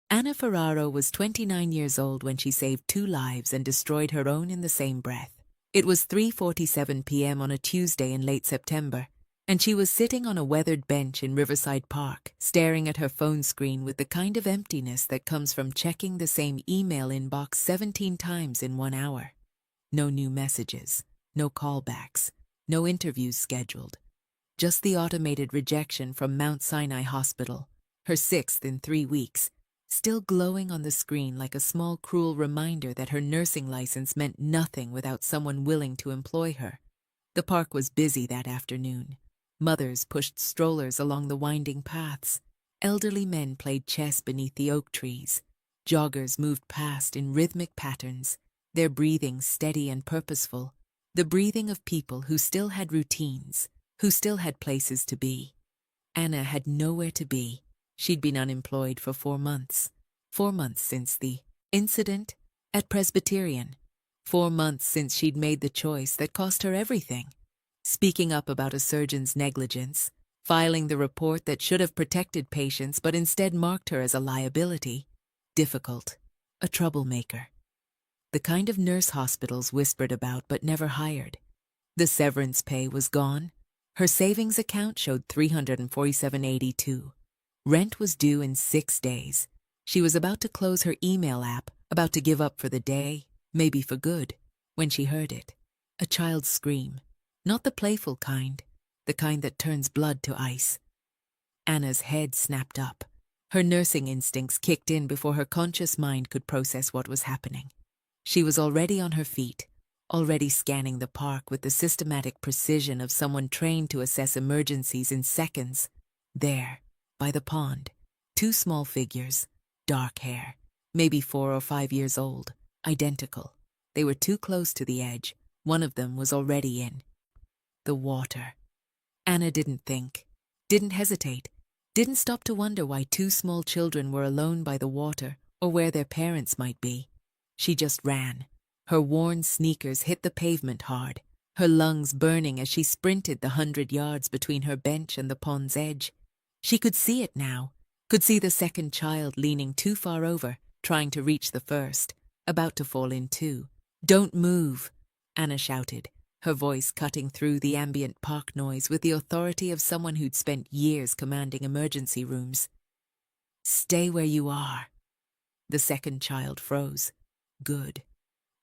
Anna Ferraro was 29 years old when she saved 2 lives and destroyed her own in the same breath. It was 3:47 p.m. on a Tuesday in late September, and she was sitting on a weathered bench in Riverside Park, staring at her phone screen with the kind of emptiness that comes from checking the same email inbox 17 times in 1 hour. No new messages, no callbacks, no interviews scheduled. Just the automated rejection from Mount Sinai Hospital, her 6th in 3 weeks, still glowing on the screen like a small cruel reminder that her nursing license meant nothing without someone willing to employ her. The park was busy that afternoon. Mothers pushed strollers along the winding paths. Elderly men played chess beneath the oak trees. Joggers moved past in rhythmic patterns, their breathing steady and purposeful, the breathing of people who still had routines, who still had places to be. Anna had nowhere to be. She'd been unemployed for 4 months. 4 months since the incident at Presbyterian. 4 months since she'd made the choice that cost her everything. Speaking up about a surgeon's negligence, filing the report that should have protected patients but instead marked her as a liability. Difficult. A troublemaker. The kind of nurse hospitals whispered about but never hired. The severance pay was gone. Her savings account showed $347.82. Rent was due in 6 days. She was about to close her email app, about to give up for the day, maybe for good, when she heard it. A child's scream. Not the playful kind, the kind that turns blood to ice. Anna's head snapped up. Her nursing instincts kicked in before her conscious mind could process what was happening. She was already on her feet, already scanning the park with the systematic precision of someone trained to assess emergencies in seconds. There, by the pond, 2 small figures, dark hair, maybe 4 or 5 years old, identical. They were too close to the edge. One of them was already in the water. Anna didn't think, didn't hesitate, didn't stop to wonder why 2 small children were alone by the water or where their parents might be. She just ran. Her worn sneakers hit the pavement hard, her lungs burning as she sprinted the 100 yards between her bench and the pond's edge. She could see it now, could see the second child leaning too far over, trying to reach the first, about to fall in too. "Don't move," Anna shouted, her voice cutting through the ambient park noise with the authority of someone who'd spent years commanding emergency rooms. "Stay where you are." The second child froze. Good.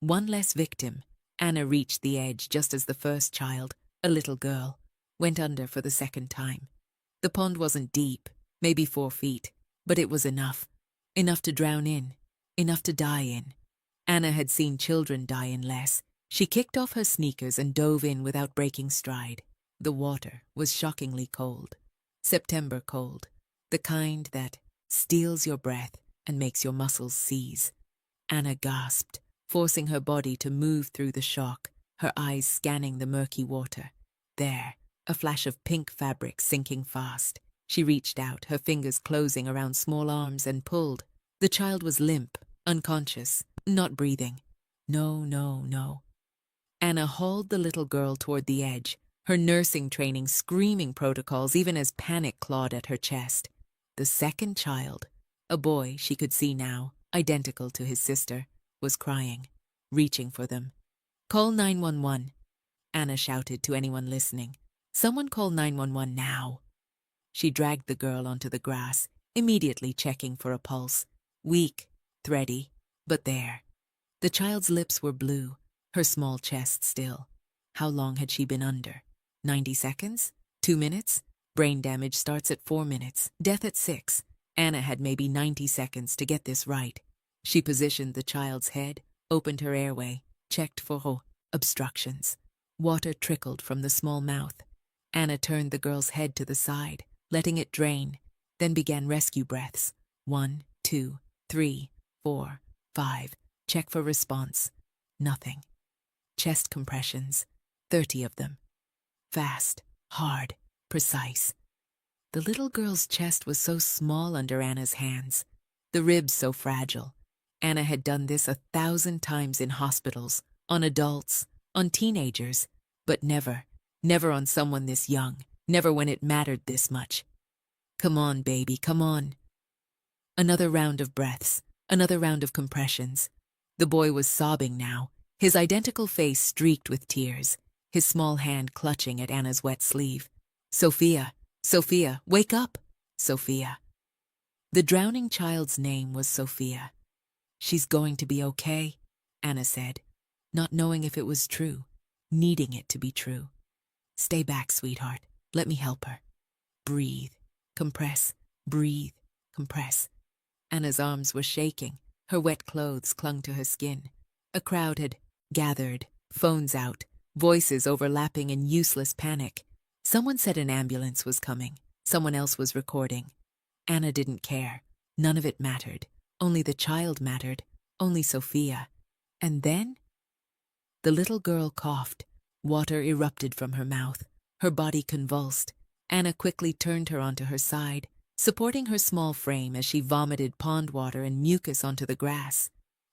One less victim. Anna reached the edge just as the first child, a little girl, went under for the second time. The pond wasn't deep, maybe 4 feet, but it was enough. Enough to drown in, enough to die in. Anna had seen children die in less. She kicked off her sneakers and dove in without breaking stride. The water was shockingly cold. September cold. The kind that steals your breath and makes your muscles seize. Anna gasped, forcing her body to move through the shock, her eyes scanning the murky water. There, a flash of pink fabric sinking fast. She reached out, her fingers closing around small arms, and pulled. The child was limp, unconscious, not breathing. No, no, no. Anna hauled the little girl toward the edge, her nursing training screaming protocols even as panic clawed at her chest. The second child, a boy she could see now, identical to his sister, was crying, reaching for them. "Call 911, Anna shouted to anyone listening. "Someone call 911 now." She dragged the girl onto the grass, immediately checking for a pulse. Weak, thready, but there. The child's lips were blue, her small chest still. How long had she been under? 90 seconds? 2 minutes? Brain damage starts at 4 minutes, death at 6. Anna had maybe 90 seconds to get this right. She positioned the child's head, opened her airway, checked for obstructions. Water trickled from the small mouth. Anna turned the girl's head to the side, letting it drain, then began rescue breaths. 1, 2, 3, 4, 5. Check for response. Nothing. Chest compressions. 30 of them. Fast, hard, precise. The little girl's chest was so small under Anna's hands, the ribs so fragile. Anna had done this 1,000 times in hospitals, on adults, on teenagers, but never on someone this young, never when it mattered this much. "Come on, baby, come on." Another round of breaths, another round of compressions. The boy was sobbing now, his identical face streaked with tears, his small hand clutching at Anna's wet sleeve. Sophia, Sophia, wake up! Sophia. The drowning child's name was Sophia. She's going to be okay, Anna said, not knowing if it was true, needing it to be true. Stay back, sweetheart. Let me help her. Breathe. Compress. Breathe. Compress. Anna's arms were shaking. Her wet clothes clung to her skin. A crowd had gathered, phones out, voices overlapping in useless panic. Someone said an ambulance was coming. Someone else was recording. Anna didn't care. None of it mattered. Only the child mattered. Only Sophia. And then the little girl coughed. Water erupted from her mouth. Her body convulsed. Anna quickly turned her onto her side, supporting her small frame as she vomited pond water and mucus onto the grass.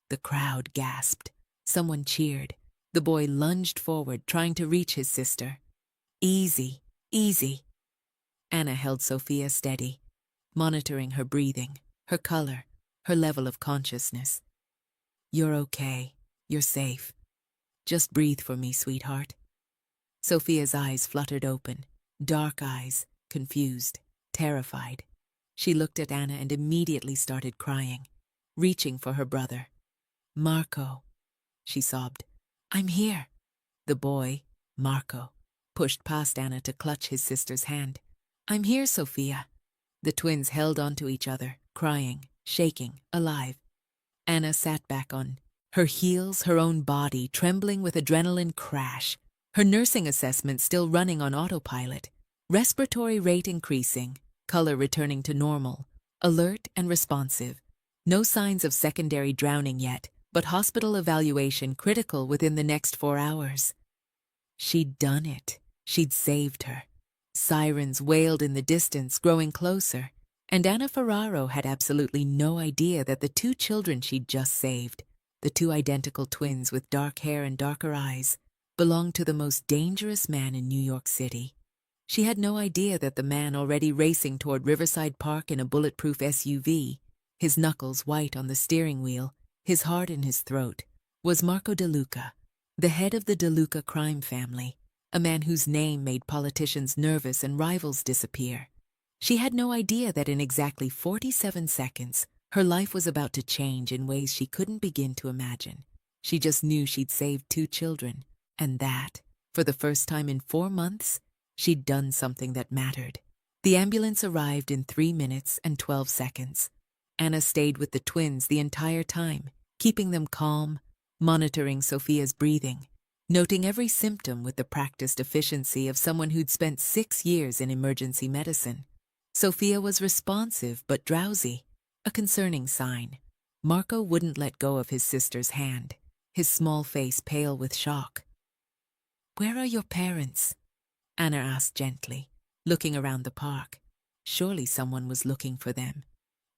The crowd gasped. Someone cheered. The boy lunged forward, trying to reach his sister. Easy, easy. Anna held Sophia steady, monitoring her breathing, her color, her level of consciousness. You're okay. You're safe. Just breathe for me, sweetheart. Sophia's eyes fluttered open, dark eyes, confused, terrified. She looked at Anna and immediately started crying, reaching for her brother. Marco, she sobbed. I'm here. The boy, Marco, pushed past Anna to clutch his sister's hand. I'm here, Sophia. The twins held onto each other, crying, shaking, alive. Anna sat back on her heels, her own body trembling with adrenaline crash, her nursing assessment still running on autopilot, respiratory rate increasing, color returning to normal, alert and responsive. No signs of secondary drowning yet, but hospital evaluation critical within the next 4 hours. She'd done it. She'd saved her. Sirens wailed in the distance, growing closer, and Anna Ferraro had absolutely no idea that the 2 children she'd just saved, the 2 identical twins with dark hair and darker eyes, belonged to the most dangerous man in New York City. She had no idea that the man already racing toward Riverside Park in a bulletproof SUV, his knuckles white on the steering wheel, his heart in his throat, was Marco DeLuca, the head of the DeLuca crime family, a man whose name made politicians nervous and rivals disappear. She had no idea that in exactly 47 seconds, her life was about to change in ways she couldn't begin to imagine. She just knew she'd saved 2 children, and that, for the first time in 4 months, she'd done something that mattered. The ambulance arrived in 3 minutes and 12 seconds. Anna stayed with the twins the entire time, keeping them calm, monitoring Sophia's breathing, noting every symptom with the practiced efficiency of someone who'd spent 6 years in emergency medicine. Sophia was responsive but drowsy, a concerning sign. Marco wouldn't let go of his sister's hand, his small face pale with shock. "Where are your parents?" Anna asked gently, looking around the park. Surely someone was looking for them.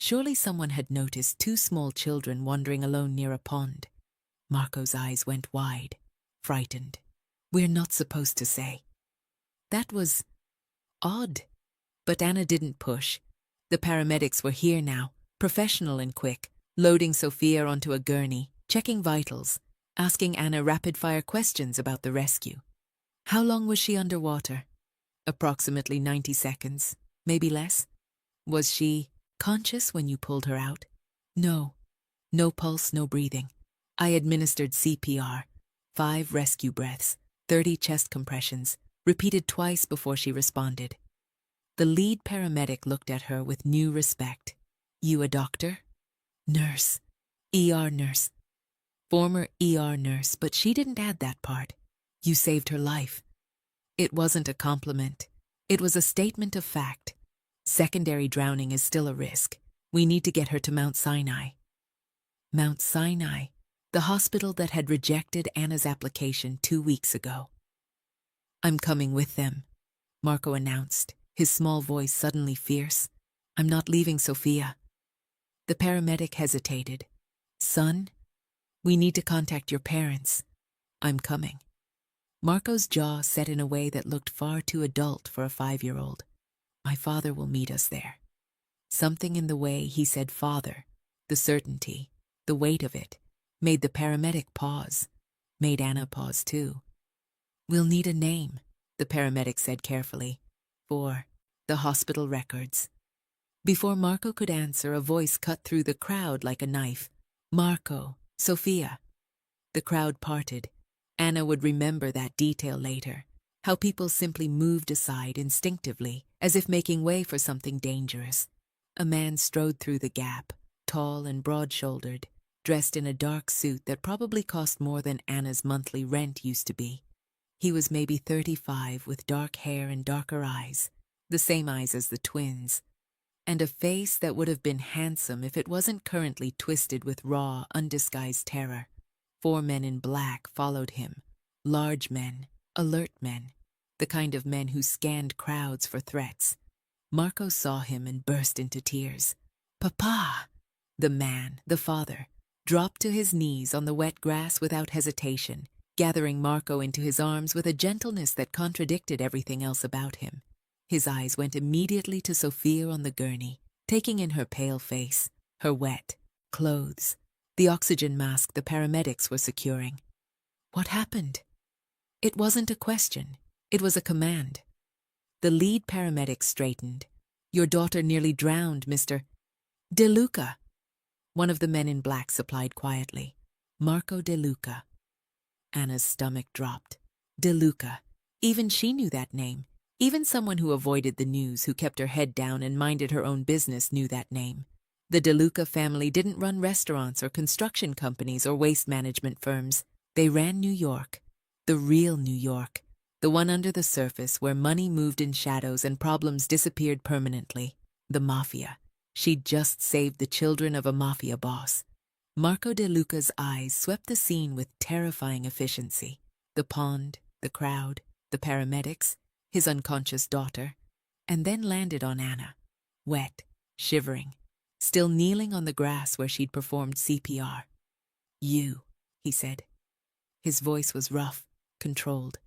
Surely someone had noticed 2 small children wandering alone near a pond. Marco's eyes went wide, frightened. "We're not supposed to say." That was odd. But Anna didn't push. The paramedics were here now, professional and quick, loading Sophia onto a gurney, checking vitals, asking Anna rapid-fire questions about the rescue. How long was she underwater? Approximately 90 seconds, maybe less. Was she conscious when you pulled her out? No. No pulse, no breathing. I administered CPR, 5 rescue breaths, 30 chest compressions, repeated twice before she responded. The lead paramedic looked at her with new respect. "You a doctor?" "Nurse. ER nurse." Former ER nurse, but she didn't add that part. "You saved her life." It wasn't a compliment. It was a statement of fact. Secondary drowning is still a risk. We need to get her to Mount Sinai. Mount Sinai, the hospital that had rejected Anna's application 2 weeks ago. "I'm coming with them," Marco announced, his small voice suddenly fierce. "I'm not leaving Sophia." The paramedic hesitated. "Son, we need to contact your parents." "I'm coming." Marco's jaw set in a way that looked far too adult for a 5-year-old. "My father will meet us there." Something in the way he said father, the certainty, the weight of it, made the paramedic pause, made Anna pause too. "We'll need a name," the paramedic said carefully, "for the hospital records." Before Marco could answer, a voice cut through the crowd like a knife. "Marco, Sophia." The crowd parted. Anna would remember that detail later, how people simply moved aside instinctively, as if making way for something dangerous. A man strode through the gap, tall and broad-shouldered, dressed in a dark suit that probably cost more than Anna's monthly rent used to be. He was maybe 35, with dark hair and darker eyes, the same eyes as the twins, and a face that would have been handsome if it wasn't currently twisted with raw, undisguised terror. 4 men in black followed him, large men, alert men, the kind of men who scanned crowds for threats. Marco saw him and burst into tears. "Papa!" The man, the father, dropped to his knees on the wet grass without hesitation, gathering Marco into his arms with a gentleness that contradicted everything else about him. His eyes went immediately to Sophia on the gurney, taking in her pale face, her wet clothes, the oxygen mask the paramedics were securing. What happened? It wasn't a question. It was a command. The lead paramedic straightened. "Your daughter nearly drowned, Mr. De Luca." One of the men in black supplied quietly. "Marco De Luca." Anna's stomach dropped. De Luca. Even she knew that name. Even someone who avoided the news, who kept her head down and minded her own business, knew that name. The De Luca family didn't run restaurants or construction companies or waste management firms. They ran New York. The real New York. The one under the surface, where money moved in shadows and problems disappeared permanently. The Mafia. She'd just saved the children of a Mafia boss. Marco De Luca's eyes swept the scene with terrifying efficiency. The pond, the crowd, the paramedics, his unconscious daughter, and then landed on Anna, wet, shivering, still kneeling on the grass where she'd performed CPR. "You," he said. His voice was rough, controlled.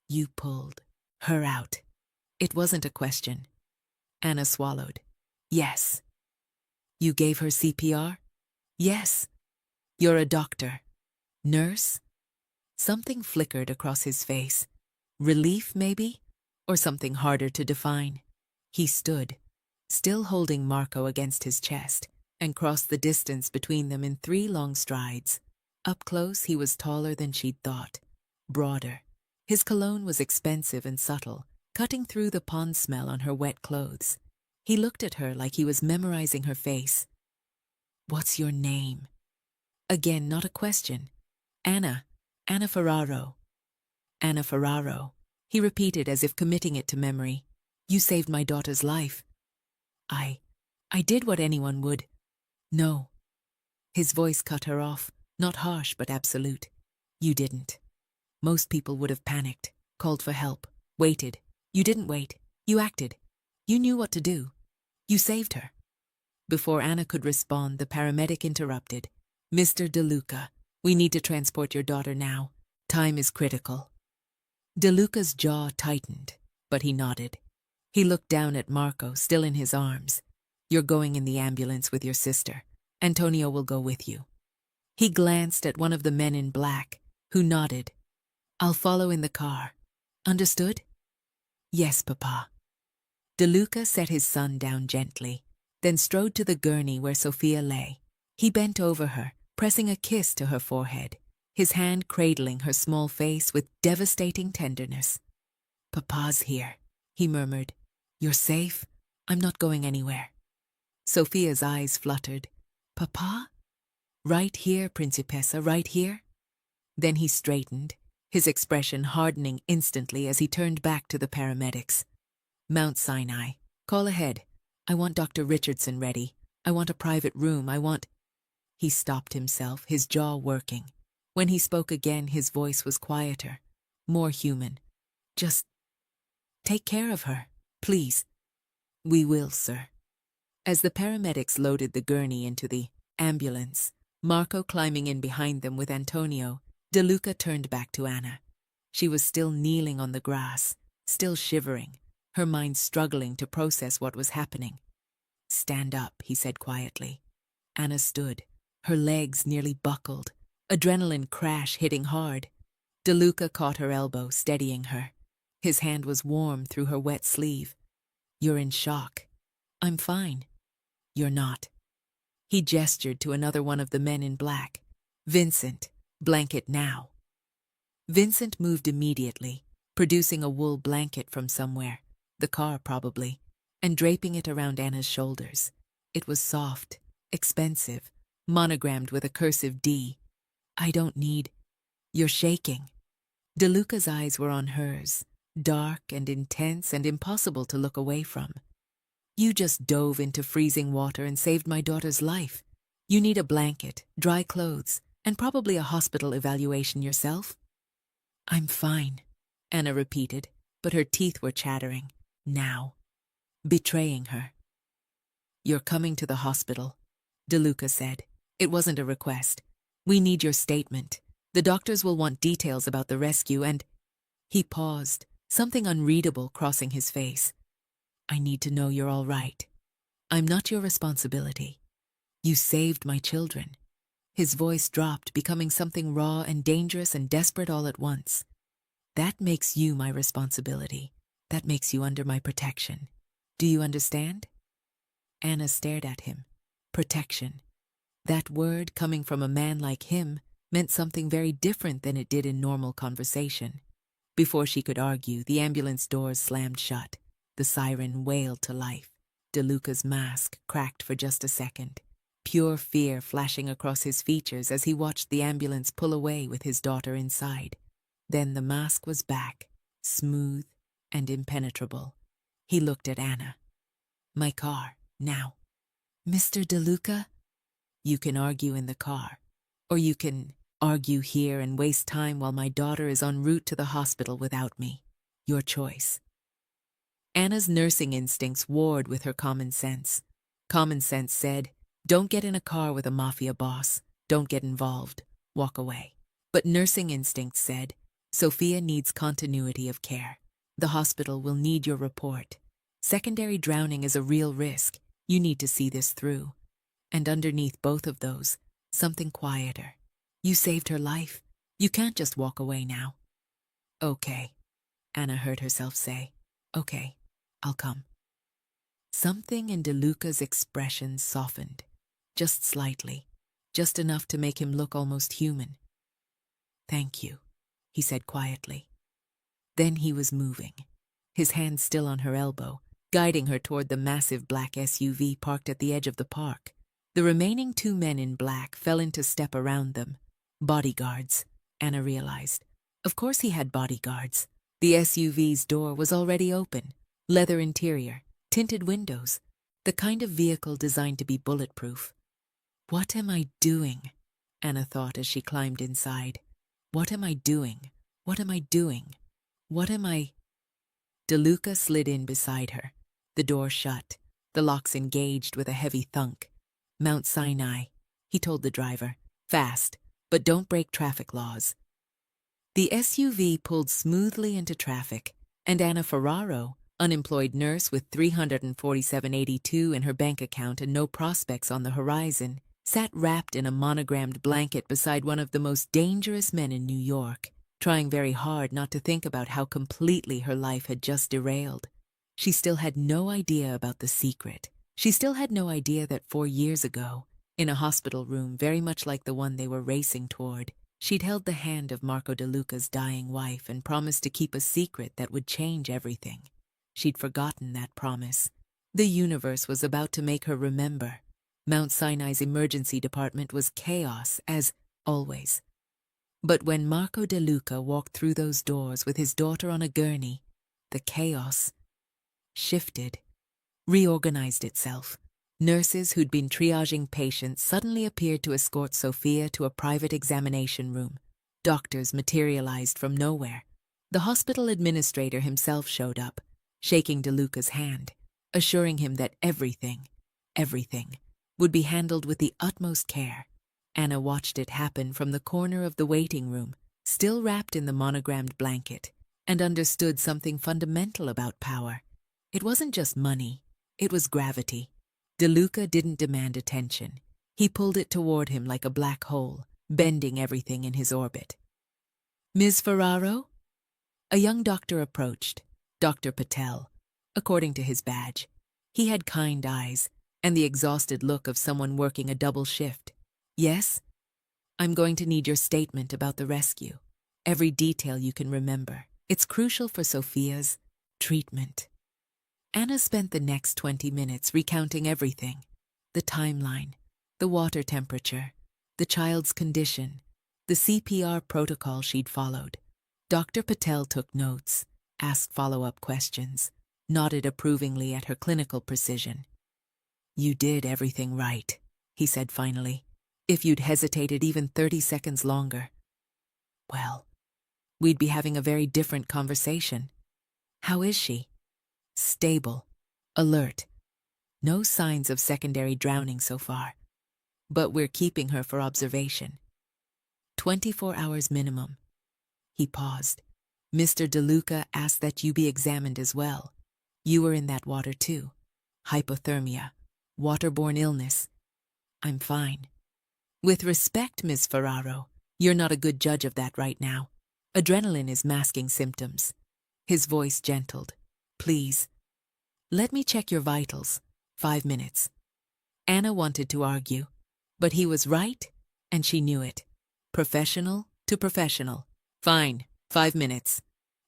"You pulled her out." It wasn't a question. Anna swallowed. "Yes." "You gave her CPR?" "Yes." "You're a doctor." "Nurse?" Something flickered across his face. Relief, maybe? Or something harder to define. He stood, still holding Marco against his chest, and crossed the distance between them in 3 long strides. Up close, he was taller than she'd thought, broader. His cologne was expensive and subtle, cutting through the pond smell on her wet clothes. He looked at her like he was memorizing her face. "What's your name?" Again, not a question. "Anna. Anna Ferraro." "Anna Ferraro," he repeated as if committing it to memory. "You saved my daughter's life." I did what anyone would." "No." His voice cut her off, not harsh but absolute. "You didn't. Most people would have panicked, called for help, waited. You didn't wait. You acted. You knew what to do. You saved her." Before Anna could respond, the paramedic interrupted. "Mr. De Luca, we need to transport your daughter now. Time is critical." De Luca's jaw tightened, but he nodded. He looked down at Marco, still in his arms. "You're going in the ambulance with your sister. Antonio will go with you." He glanced at one of the men in black, who nodded. "I'll follow in the car. Understood?" "Yes, Papa." De Luca set his son down gently, then strode to the gurney where Sophia lay. He bent over her, pressing a kiss to her forehead, his hand cradling her small face with devastating tenderness. "Papa's here," he murmured. "You're safe? I'm not going anywhere." Sophia's eyes fluttered. "Papa?" "Right here, Principessa, right here." Then he straightened, his expression hardening instantly as he turned back to the paramedics. "Mount Sinai. Call ahead. I want Dr. Richardson ready. I want a private room. I want—" He stopped himself, his jaw working. When he spoke again, his voice was quieter, more human. "Just take care of her, please." "We will, sir." As the paramedics loaded the gurney into the ambulance, Marco climbing in behind them with Antonio, De Luca turned back to Anna. She was still kneeling on the grass, still shivering, her mind struggling to process what was happening. Stand up, he said quietly. Anna stood, her legs nearly buckled, adrenaline crash hitting hard. DeLuca caught her elbow, steadying her. His hand was warm through her wet sleeve. You're in shock. I'm fine. You're not. He gestured to another one of the men in black. Vincent, blanket now. Vincent moved immediately, producing a wool blanket from somewhere, the car probably, and draping it around Anna's shoulders. It was soft, expensive, monogrammed with a cursive D. I don't need. You're shaking. DeLuca's eyes were on hers, dark and intense and impossible to look away from. You just dove into freezing water and saved my daughter's life. You need a blanket, dry clothes, and probably a hospital evaluation yourself. I'm fine, Anna repeated, but her teeth were chattering. Now. Betraying her. You're coming to the hospital, DeLuca said. It wasn't a request. We need your statement. The doctors will want details about the rescue and… He paused, something unreadable crossing his face. I need to know you're all right. I'm not your responsibility. You saved my children. His voice dropped, becoming something raw and dangerous and desperate all at once. That makes you my responsibility. That makes you under my protection. Do you understand? Anna stared at him. Protection. That word, coming from a man like him, meant something very different than it did in normal conversation. Before she could argue, the ambulance doors slammed shut. The siren wailed to life. DeLuca's mask cracked for just a second, pure fear flashing across his features as he watched the ambulance pull away with his daughter inside. Then the mask was back, smooth and impenetrable. He looked at Anna. My car, now. Mr. DeLuca? You can argue in the car, or you can argue here and waste time while my daughter is en route to the hospital without me. Your choice. Anna's nursing instincts warred with her common sense. Common sense said, don't get in a car with a mafia boss. Don't get involved. Walk away. But nursing instincts said, Sophia needs continuity of care. The hospital will need your report. Secondary drowning is a real risk. You need to see this through. And underneath both of those, something quieter. You saved her life. You can't just walk away now. Okay, Anna heard herself say. Okay, I'll come. Something in DeLuca's expression softened, just slightly, just enough to make him look almost human. Thank you, he said quietly. Then he was moving, his hand still on her elbow, guiding her toward the massive black SUV parked at the edge of the park. The remaining two men in black fell into step around them. Bodyguards, Anna realized. Of course he had bodyguards. The SUV's door was already open. Leather interior, tinted windows, the kind of vehicle designed to be bulletproof. What am I doing? Anna thought as she climbed inside. What am I doing? What am I doing? What am I… DeLuca slid in beside her. The door shut, the locks engaged with a heavy thunk. Mount Sinai, he told the driver. Fast, but don't break traffic laws. The SUV pulled smoothly into traffic, and Anna Ferraro, unemployed nurse with $347.82 in her bank account and no prospects on the horizon, sat wrapped in a monogrammed blanket beside one of the most dangerous men in New York, trying very hard not to think about how completely her life had just derailed. She still had no idea about the secret. She still had no idea that 4 years ago, in a hospital room very much like the one they were racing toward, she'd held the hand of Marco DeLuca's dying wife and promised to keep a secret that would change everything. She'd forgotten that promise. The universe was about to make her remember. Mount Sinai's emergency department was chaos, as always. But when Marco DeLuca walked through those doors with his daughter on a gurney, the chaos shifted, reorganized itself. Nurses who'd been triaging patients suddenly appeared to escort Sophia to a private examination room. Doctors materialized from nowhere. The hospital administrator himself showed up, shaking DeLuca's hand, assuring him that everything would be handled with the utmost care. Anna watched it happen from the corner of the waiting room, still wrapped in the monogrammed blanket, and understood something fundamental about power. It wasn't just money, it was gravity. DeLuca didn't demand attention. He pulled it toward him like a black hole, bending everything in his orbit. Ms. Ferraro? A young doctor approached, Dr. Patel, according to his badge. He had kind eyes and the exhausted look of someone working a double shift. Yes? I'm going to need your statement about the rescue. Every detail you can remember. It's crucial for Sophia's treatment. Anna spent the next 20 minutes recounting everything. The timeline, the water temperature, the child's condition, the CPR protocol she'd followed. Dr. Patel took notes, asked follow-up questions, nodded approvingly at her clinical precision. You did everything right, he said finally. If you'd hesitated even 30 seconds longer, well, we'd be having a very different conversation. How is she? Stable, alert. No signs of secondary drowning so far, but we're keeping her for observation. 24 hours minimum. He paused. Mr. DeLuca asked that you be examined as well. You were in that water too. Hypothermia, waterborne illness. I'm fine. With respect, Ms. Ferraro, you're not a good judge of that right now. Adrenaline is masking symptoms. His voice gentled. Please. Let me check your vitals. 5 minutes. Anna wanted to argue, but he was right, and she knew it. Professional to professional. Fine. 5 minutes.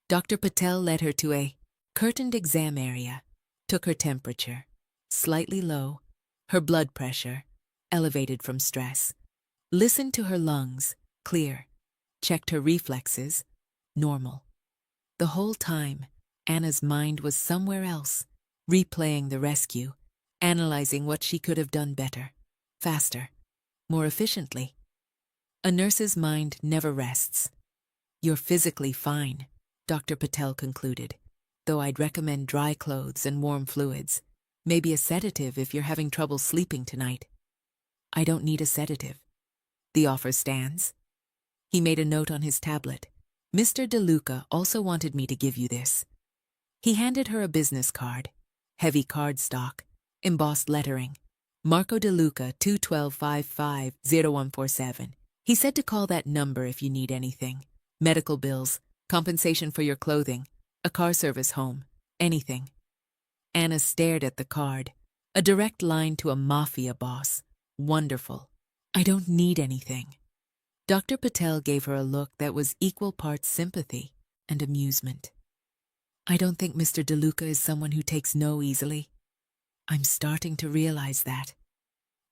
Dr. Patel led her to a curtained exam area, took her temperature, slightly low, her blood pressure, elevated from stress. Listened to her lungs, clear. Checked her reflexes, normal. The whole time, Anna's mind was somewhere else, replaying the rescue, analyzing what she could have done better, faster, more efficiently. A nurse's mind never rests. You're physically fine, Dr. Patel concluded, though I'd recommend dry clothes and warm fluids, maybe a sedative if you're having trouble sleeping tonight. I don't need a sedative. The offer stands. He made a note on his tablet. Mr. DeLuca also wanted me to give you this. He handed her a business card, heavy cardstock, embossed lettering. Marco DeLuca, 212-55-0147. He said to call that number if you need anything. Medical bills, compensation for your clothing, a car service home, anything. Anna stared at the card. A direct line to a Mafia boss. Wonderful. I don't need anything. Dr. Patel gave her a look that was equal parts sympathy and amusement. I don't think Mr. DeLuca is someone who takes no easily. I'm starting to realize that.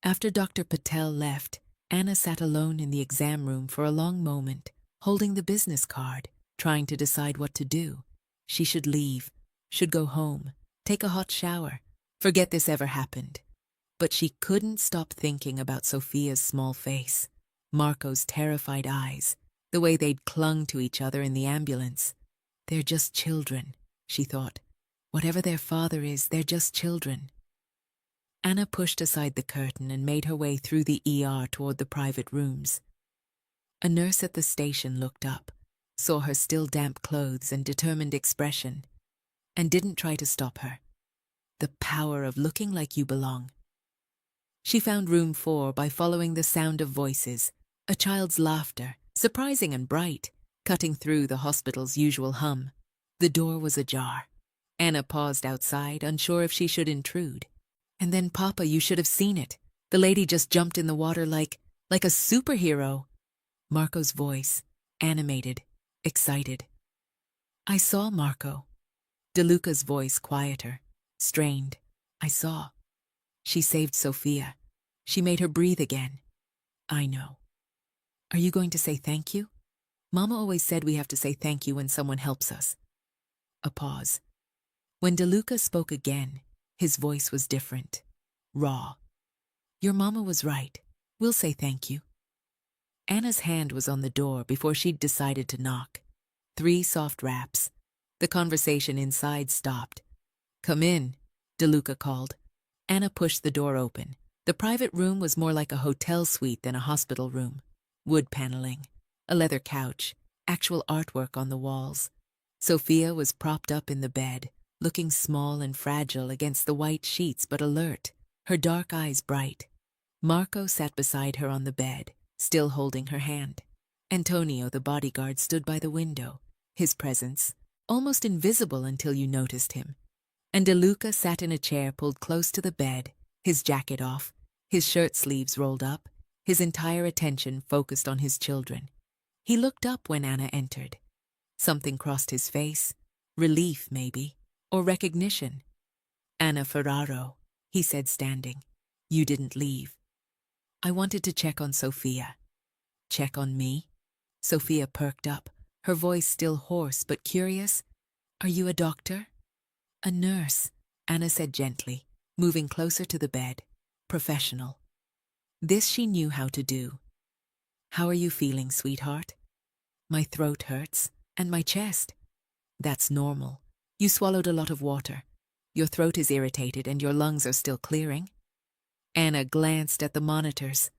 After Dr. Patel left, Anna sat alone in the exam room for a long moment, holding the business card, trying to decide what to do. She should leave, should go home, take a hot shower, forget this ever happened. But she couldn't stop thinking about Sophia's small face, Marco's terrified eyes, the way they'd clung to each other in the ambulance. They're just children, she thought. Whatever their father is, they're just children. Anna pushed aside the curtain and made her way through the ER toward the private rooms. A nurse at the station looked up, saw her still damp clothes and determined expression, and didn't try to stop her. The power of looking like you belong. She found room 4 by following the sound of voices, a child's laughter, surprising and bright, cutting through the hospital's usual hum. The door was ajar. Anna paused outside, unsure if she should intrude. And then, Papa, you should have seen it. The lady just jumped in the water like a superhero. Marco's voice, animated, excited. I saw Marco. DeLuca's voice quieter, strained. I saw. She saved Sophia. She made her breathe again. I know. Are you going to say thank you? Mama always said we have to say thank you when someone helps us. A pause. When DeLuca spoke again, his voice was different, raw. Your mama was right. We'll say thank you. Anna's hand was on the door before she'd decided to knock. 3 soft raps. The conversation inside stopped. Come in, DeLuca called. Anna pushed the door open. The private room was more like a hotel suite than a hospital room. Wood paneling, a leather couch, actual artwork on the walls. Sophia was propped up in the bed, looking small and fragile against the white sheets but alert, her dark eyes bright. Marco sat beside her on the bed, still holding her hand. Antonio, the bodyguard, stood by the window, his presence almost invisible until you noticed him. And De Luca sat in a chair pulled close to the bed, his jacket off, his shirt sleeves rolled up, his entire attention focused on his children. He looked up when Anna entered. Something crossed his face, relief maybe, or recognition. "Anna Ferraro," he said, standing. "You didn't leave." "I wanted to check on Sofia." "Check on me?" Sofia perked up, her voice still hoarse but curious. "Are you a doctor?" "A nurse," Anna said gently, moving closer to the bed. "Professional." This she knew how to do. "How are you feeling, sweetheart?" "My throat hurts, and my chest." "That's normal. You swallowed a lot of water. Your throat is irritated and your lungs are still clearing." Anna glanced at the monitors.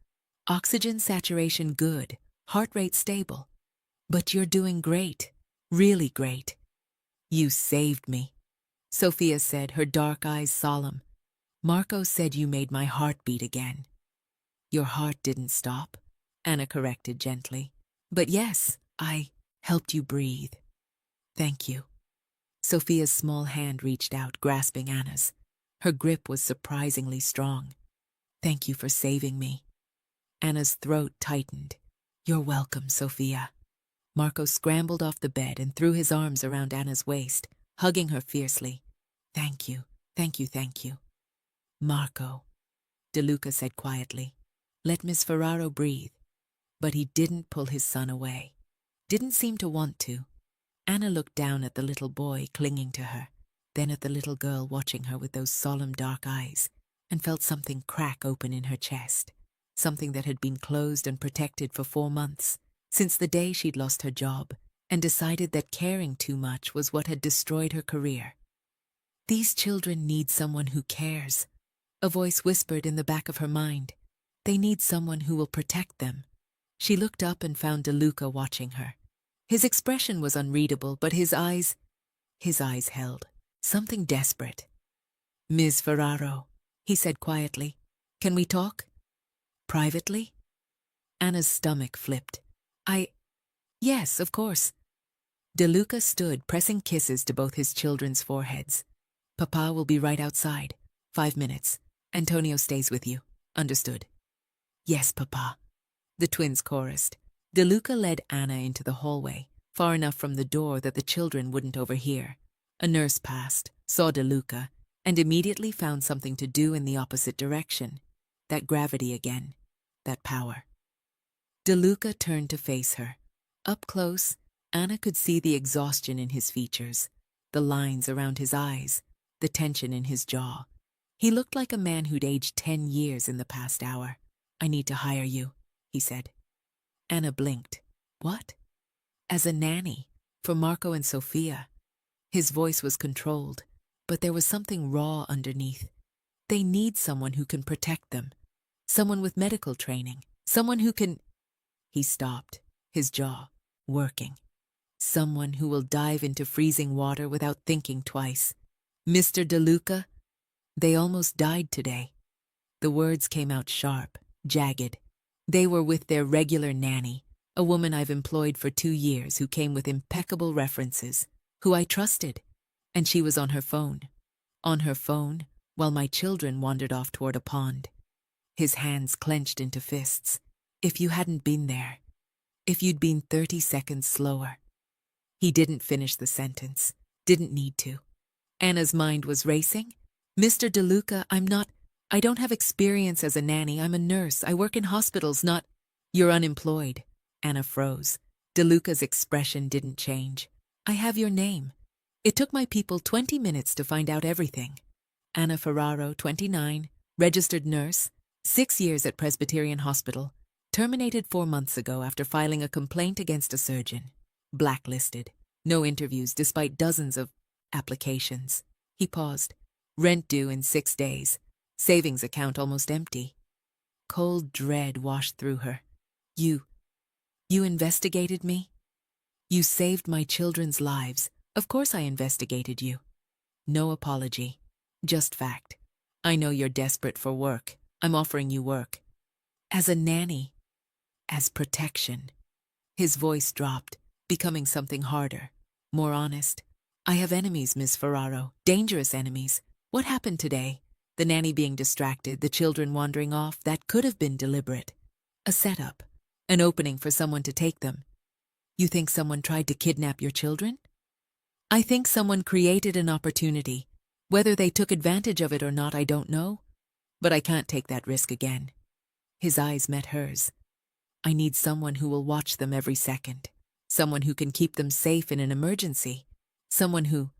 Oxygen saturation good, heart rate stable. "But you're doing great, really great." "You saved me," Sofia said, her dark eyes solemn. "Marco said you made my heart beat again." "Your heart didn't stop," Anna corrected gently. "But yes, I helped you breathe." "Thank you." Sofia's small hand reached out, grasping Anna's. Her grip was surprisingly strong. "Thank you for saving me." Anna's throat tightened. "You're welcome, Sofia." Marco scrambled off the bed and threw his arms around Anna's waist, hugging her fiercely. "Thank you, thank you, thank you." "Marco," De Luca said quietly, "let Miss Ferraro breathe." But he didn't pull his son away. Didn't seem to want to. Anna looked down at the little boy clinging to her, then at the little girl watching her with those solemn dark eyes, and felt something crack open in her chest, something that had been closed and protected for 4 months, since the day she'd lost her job and decided that caring too much was what had destroyed her career. "These children need someone who cares," a voice whispered in the back of her mind. "They need someone who will protect them." She looked up and found De Luca watching her. His expression was unreadable, but his eyes held something desperate. "Ms. Ferraro," he said quietly, "can we talk? Privately?" Anna's stomach flipped. Yes, of course." De Luca stood, pressing kisses to both his children's foreheads. "Papa will be right outside. 5 minutes. Antonio stays with you. Understood?" "Yes, Papa," the twins chorused. De Luca led Anna into the hallway, far enough from the door that the children wouldn't overhear. A nurse passed, saw De Luca, and immediately found something to do in the opposite direction. That gravity again. That power. De Luca turned to face her. Up close, Anna could see the exhaustion in his features, the lines around his eyes, the tension in his jaw. He looked like a man who'd aged 10 years in the past hour. "I need to hire you," he said. Anna blinked. "What?" "As a nanny, for Marco and Sofia." His voice was controlled, but there was something raw underneath. "They need someone who can protect them. Someone with medical training. Someone who can—" He stopped, his jaw working. "Someone who will dive into freezing water without thinking twice. Mr. De Luca, they almost died today." The words came out sharp, jagged. "They were with their regular nanny, a woman I've employed for 2 years who came with impeccable references, who I trusted. And she was on her phone. On her phone, while my children wandered off toward a pond." His hands clenched into fists. "If you hadn't been there. If you'd been 30 seconds slower." He didn't finish the sentence. Didn't need to. Anna's mind was racing. "Mr. De Luca, I don't have experience as a nanny. I'm a nurse. I work in hospitals, not—" "You're unemployed." Anna froze. De Luca's expression didn't change. "I have your name. It took my people 20 minutes to find out everything. Anna Ferraro, 29, registered nurse, 6 years at Presbyterian Hospital, terminated 4 months ago after filing a complaint against a surgeon. Blacklisted. No interviews despite dozens of applications." He paused. "Rent due in 6 days. Savings account almost empty." Cold dread washed through her. You investigated me? You saved my children's lives. Of course I investigated you." "No apology. Just fact. I know you're desperate for work. I'm offering you work. As a nanny. As protection. His voice dropped, becoming something harder, more honest. I have enemies, Miss Ferraro. Dangerous enemies. What happened today? The nanny being distracted, the children wandering off. That could have been deliberate. A setup. An opening for someone to take them. You think someone tried to kidnap your children? I think someone created an opportunity. Whether they took advantage of it or not, I don't know. But I can't take that risk again. His eyes met hers. I need someone who will watch them every second. Someone who can keep them safe in an emergency. Someone who...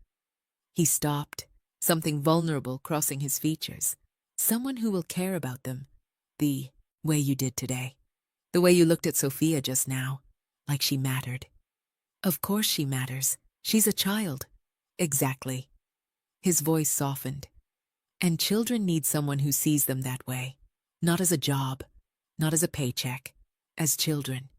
He stopped, something vulnerable crossing his features. Someone who will care about them. The way you did today. The way you looked at Sophia just now. Like she mattered. Of course she matters. She's a child. Exactly. His voice softened. And children need someone who sees them that way. Not as a job. Not as a paycheck. As children.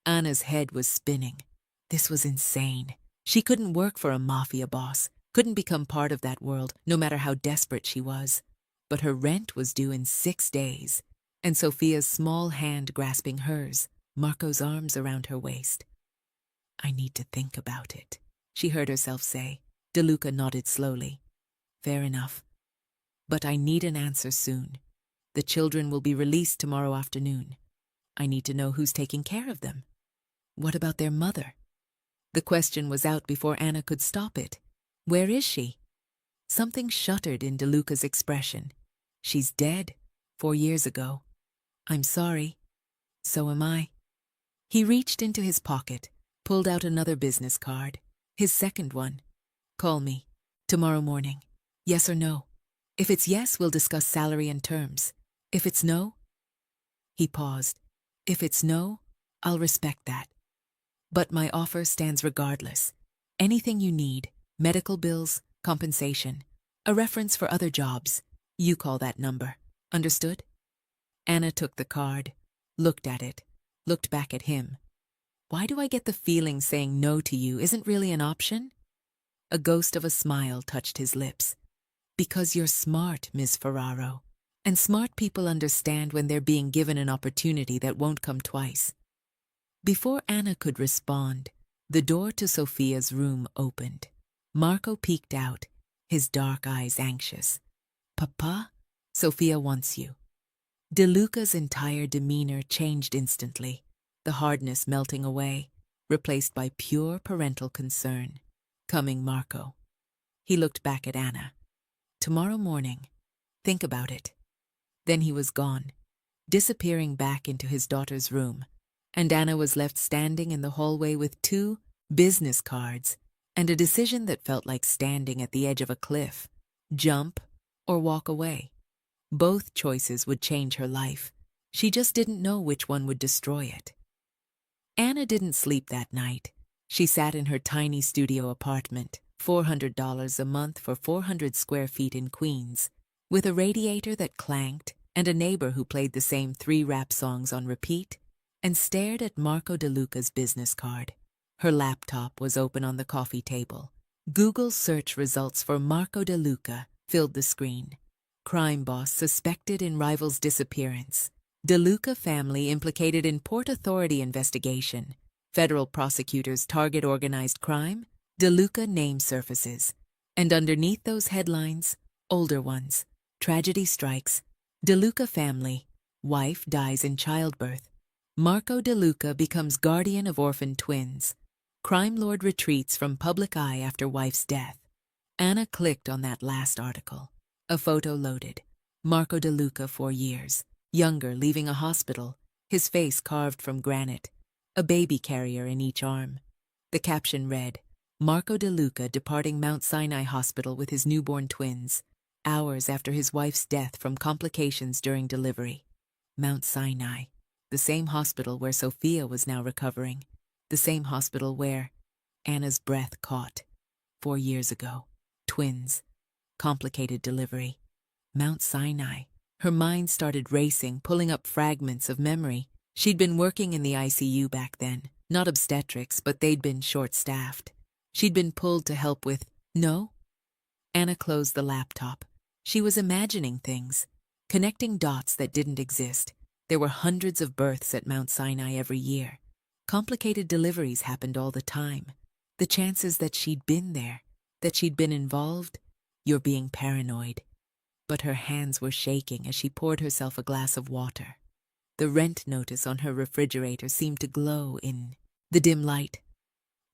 Anna's head was spinning. This was insane. She couldn't work for a mafia boss, couldn't become part of that world, no matter how desperate she was. But her rent was due in 6 days, and Sophia's small hand grasping hers, Marco's arms around her waist. I need to think about it, she heard herself say. DeLuca nodded slowly. Fair enough. But I need an answer soon. The children will be released tomorrow afternoon. I need to know who's taking care of them. What about their mother? The question was out before Anna could stop it. Where is she? Something shuddered in DeLuca's expression. She's dead, 4 years ago. I'm sorry. So am I. He reached into his pocket, pulled out another business card, his second one. Call me. Tomorrow morning. Yes or no? If it's yes, we'll discuss salary and terms. If it's no... He paused. If it's no, I'll respect that. But my offer stands regardless. Anything you need, medical bills, compensation, a reference for other jobs, you call that number. Understood? Anna took the card, looked at it, looked back at him. Why do I get the feeling saying no to you isn't really an option? A ghost of a smile touched his lips. Because you're smart, Ms. Ferraro. And smart people understand when they're being given an opportunity that won't come twice. Before Anna could respond, the door to Sophia's room opened. Marco peeked out, his dark eyes anxious. Papa, Sophia wants you. DeLuca's entire demeanor changed instantly, the hardness melting away, replaced by pure parental concern. Coming, Marco. He looked back at Anna. Tomorrow morning. Think about it. Then he was gone, disappearing back into his daughter's room, and Anna was left standing in the hallway with 2 business cards and a decision that felt like standing at the edge of a cliff. Jump or walk away. Both choices would change her life. She just didn't know which one would destroy it. Anna didn't sleep that night. She sat in her tiny studio apartment, $400 a month for 400 square feet in Queens, with a radiator that clanked and a neighbor who played the same 3 rap songs on repeat, and stared at Marco DeLuca's business card. Her laptop was open on the coffee table. Google search results for Marco DeLuca filled the screen. Crime boss suspected in rival's disappearance. DeLuca family implicated in Port Authority investigation. Federal prosecutors target organized crime. DeLuca name surfaces. And underneath those headlines, older ones. Tragedy strikes. DeLuca family. Wife dies in childbirth. Marco DeLuca becomes guardian of orphan twins. Crime lord retreats from public eye after wife's death. Anna clicked on that last article. A photo loaded. Marco DeLuca, 4 years. Younger, leaving a hospital. His face carved from granite. A baby carrier in each arm. The caption read, Marco DeLuca departing Mount Sinai Hospital with his newborn twins, hours after his wife's death from complications during delivery. Mount Sinai, the same hospital where Sophia was now recovering, the same hospital where Anna's breath caught 4 years ago. Twins, complicated delivery. Mount Sinai. Her mind started racing, pulling up fragments of memory. She'd been working in the ICU back then, not obstetrics, but they'd been short-staffed. She'd been pulled to help with, no? Anna closed the laptop. She was imagining things, connecting dots that didn't exist. There were hundreds of births at Mount Sinai every year. Complicated deliveries happened all the time. The chances that she'd been there, that she'd been involved, you're being paranoid. But her hands were shaking as she poured herself a glass of water. The rent notice on her refrigerator seemed to glow in the dim light.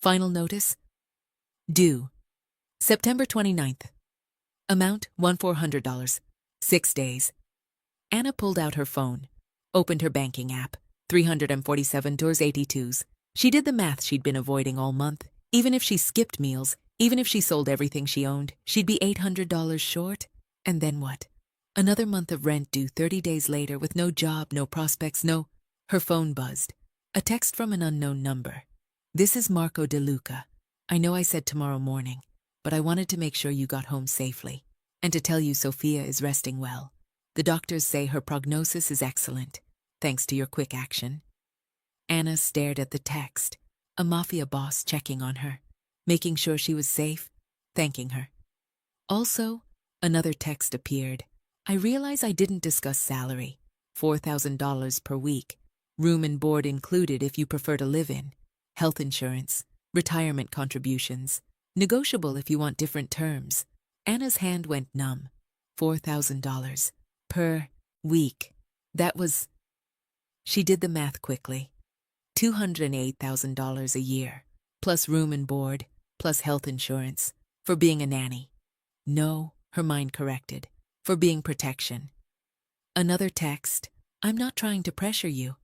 Final notice? Due. September 29th. Amount $1,400. 6 days. Anna pulled out her phone, opened her banking app. $347.82. She did the math she'd been avoiding all month. Even if she skipped meals, even if she sold everything she owned, she'd be $800 short. And then what? Another month of rent due 30 days later with no job, no prospects, no... Her phone buzzed. A text from an unknown number. This is Marco De Luca. I know I said tomorrow morning, but I wanted to make sure you got home safely. And to tell you Sophia is resting well. The doctors say her prognosis is excellent, thanks to your quick action. Anna stared at the text, a Mafia boss checking on her, making sure she was safe, thanking her. Also, another text appeared. I realize I didn't discuss salary. $4,000 per week. Room and board included if you prefer to live in. Health insurance. Retirement contributions. Negotiable if you want different terms. Anna's hand went numb. $4,000 per week. That was... She did the math quickly. $208,000 a year, plus room and board, plus health insurance, for being a nanny. No, her mind corrected, for being protection. Another text, I'm not trying to pressure you,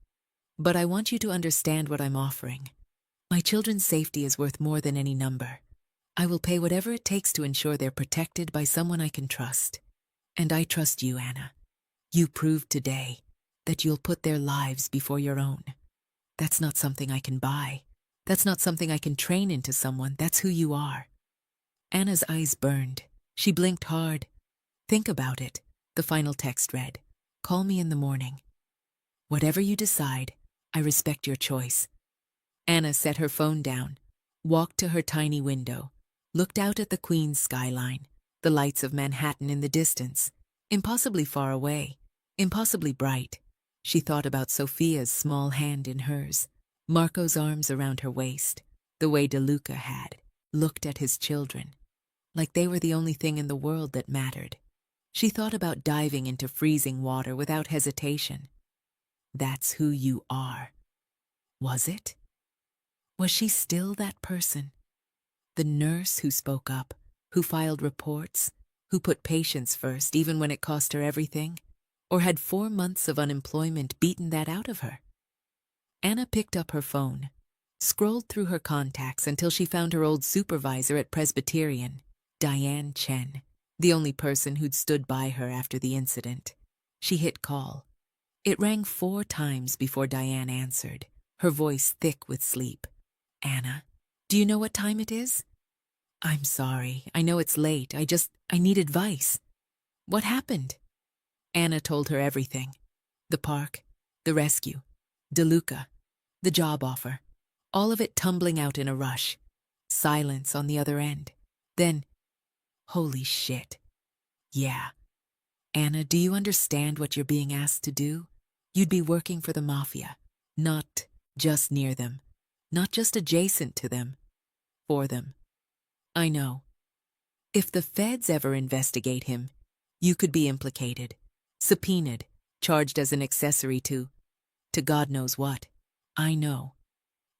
but I want you to understand what I'm offering. My children's safety is worth more than any number. I will pay whatever it takes to ensure they're protected by someone I can trust. And I trust you, Anna. You proved today that you'll put their lives before your own. That's not something I can buy. That's not something I can train into someone. That's who you are. Anna's eyes burned. She blinked hard. Think about it, the final text read. Call me in the morning. Whatever you decide, I respect your choice. Anna set her phone down, walked to her tiny window, looked out at the Queens skyline, the lights of Manhattan in the distance, impossibly far away, impossibly bright. She thought about Sophia's small hand in hers, Marco's arms around her waist, the way De Luca had looked at his children, like they were the only thing in the world that mattered. She thought about diving into freezing water without hesitation. That's who you are. Was it? Was she still that person? The nurse who spoke up, who filed reports, who put patients first even when it cost her everything? Or had 4 months of unemployment beaten that out of her? Anna picked up her phone, scrolled through her contacts until she found her old supervisor at Presbyterian, Diane Chen, the only person who'd stood by her after the incident. She hit call. It rang 4 times before Diane answered, her voice thick with sleep. Anna, do you know what time it is? I'm sorry, I know it's late, I need advice. What happened? Anna told her everything. The park, the rescue, De Luca, the job offer, all of it tumbling out in a rush. Silence on the other end. Then, holy shit. Yeah. Anna, do you understand what you're being asked to do? You'd be working for the Mafia, not just near them, not just adjacent to them, for them. I know. If the feds ever investigate him, you could be implicated, subpoenaed, charged as an accessory to God knows what. I know.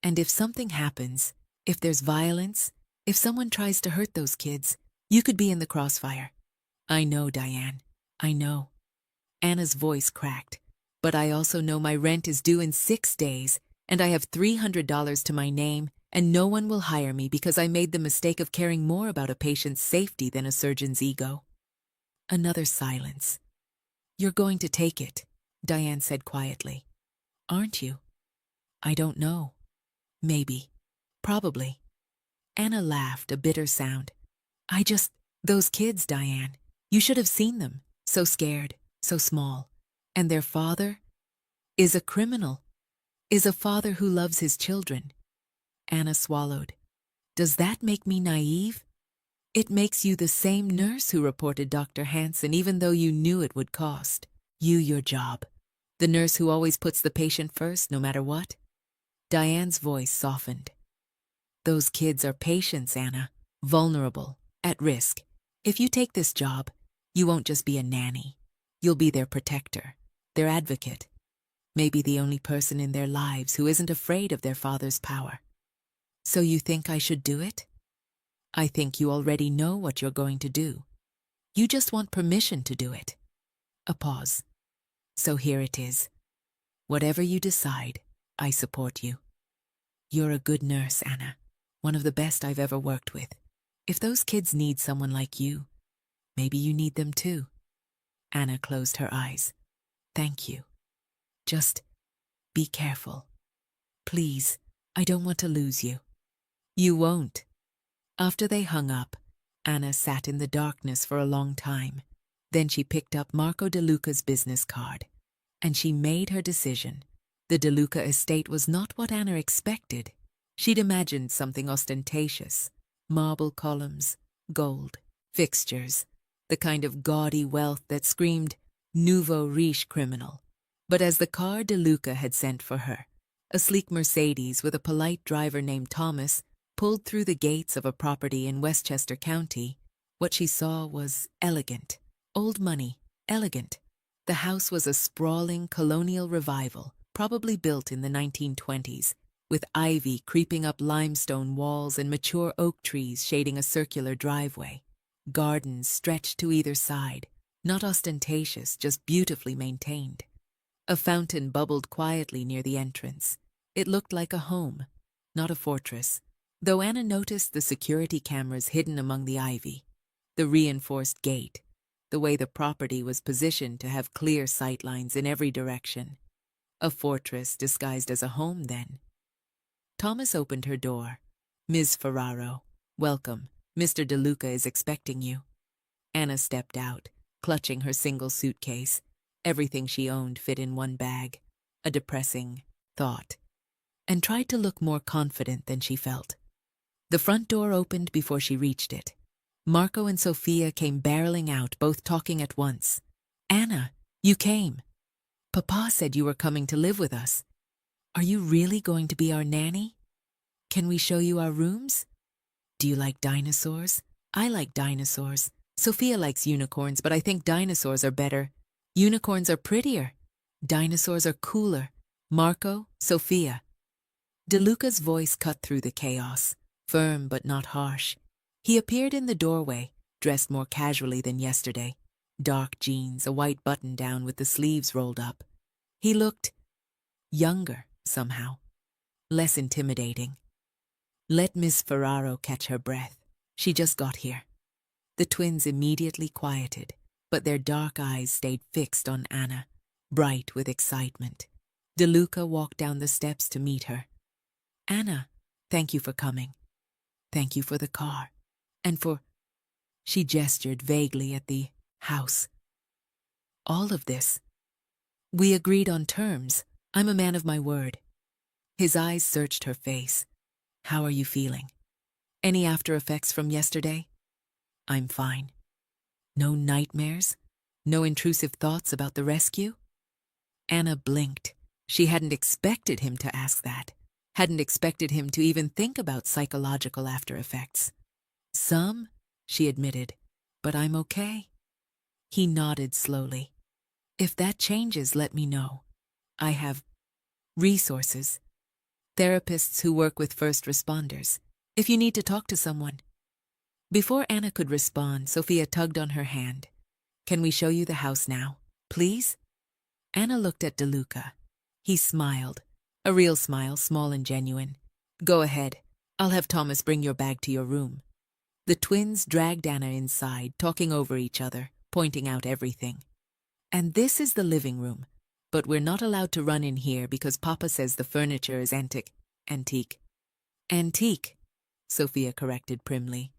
And if something happens, if there's violence, if someone tries to hurt those kids, you could be in the crossfire. I know, Diane. I know. Anna's voice cracked. But I also know my rent is due in 6 days, and I have $300 to my name, and no one will hire me because I made the mistake of caring more about a patient's safety than a surgeon's ego. Another silence. You're going to take it, Diane said quietly. Aren't you? I don't know. Maybe. Probably. Anna laughed, a bitter sound. Those kids, Diane. You should have seen them. So scared, so small. And their father is a criminal, is a father who loves his children. Anna swallowed. Does that make me naive? It makes you the same nurse who reported Dr. Hansen even though you knew it would cost you your job. The nurse who always puts the patient first, no matter what. Diane's voice softened. Those kids are patients, Anna. Vulnerable, at risk. If you take this job, you won't just be a nanny. You'll be their protector, their advocate. Maybe the only person in their lives who isn't afraid of their father's power. So you think I should do it? I think you already know what you're going to do. You just want permission to do it. A pause. So here it is. Whatever you decide, I support you. You're a good nurse, Anna. One of the best I've ever worked with. If those kids need someone like you, maybe you need them too. Anna closed her eyes. Thank you. Just be careful. Please, I don't want to lose you. You won't. After they hung up, Anna sat in the darkness for a long time. Then she picked up Marco De Luca's business card. And she made her decision. The De Luca estate was not what Anna expected. She'd imagined something ostentatious. Marble columns, gold, fixtures, the kind of gaudy wealth that screamed nouveau riche criminal. But as the car De Luca had sent for her, a sleek Mercedes with a polite driver named Thomas, pulled through the gates of a property in Westchester County, what she saw was elegant. Old money, elegant. The house was a sprawling colonial revival, probably built in the 1920s, with ivy creeping up limestone walls and mature oak trees shading a circular driveway. Gardens stretched to either side, not ostentatious, just beautifully maintained. A fountain bubbled quietly near the entrance. It looked like a home, not a fortress, though Anna noticed the security cameras hidden among the ivy, the reinforced gate, the way the property was positioned to have clear sightlines in every direction. A fortress disguised as a home, then. Thomas opened her door. Ms. Ferraro, welcome. Mr. De Luca is expecting you. Anna stepped out, clutching her single suitcase. Everything she owned fit in one bag. A depressing thought. And tried to look more confident than she felt. The front door opened before she reached it. Marco and Sophia came barreling out, both talking at once. Anna, you came. Papa said you were coming to live with us. Are you really going to be our nanny? Can we show you our rooms? Do you like dinosaurs? I like dinosaurs. Sophia likes unicorns, but I think dinosaurs are better. Unicorns are prettier. Dinosaurs are cooler. Marco, Sophia. De Luca's voice cut through the chaos, firm but not harsh. He appeared in the doorway, dressed more casually than yesterday. Dark jeans, a white button-down with the sleeves rolled up. He looked younger, somehow. Less intimidating. Let Miss Ferraro catch her breath. She just got here. The twins immediately quieted, but their dark eyes stayed fixed on Anna, bright with excitement. De Luca walked down the steps to meet her. Anna, thank you for coming. Thank you for the car. And for... She gestured vaguely at the house. All of this. We agreed on terms. I'm a man of my word. His eyes searched her face. How are you feeling? Any after effects from yesterday? I'm fine. No nightmares? No intrusive thoughts about the rescue? Anna blinked. She hadn't expected him to ask that. Hadn't expected him to even think about psychological after effects. Some, she admitted, but I'm okay. He nodded slowly. If that changes, let me know. I have resources. Therapists who work with first responders. If you need to talk to someone. Before Anna could respond, Sophia tugged on her hand. Can we show you the house now, please? Anna looked at De Luca. He smiled. A real smile, small and genuine. Go ahead. I'll have Thomas bring your bag to your room. The twins dragged Anna inside, talking over each other, pointing out everything. And this is the living room. But we're not allowed to run in here because Papa says the furniture is antique. Antique, Sophia corrected primly.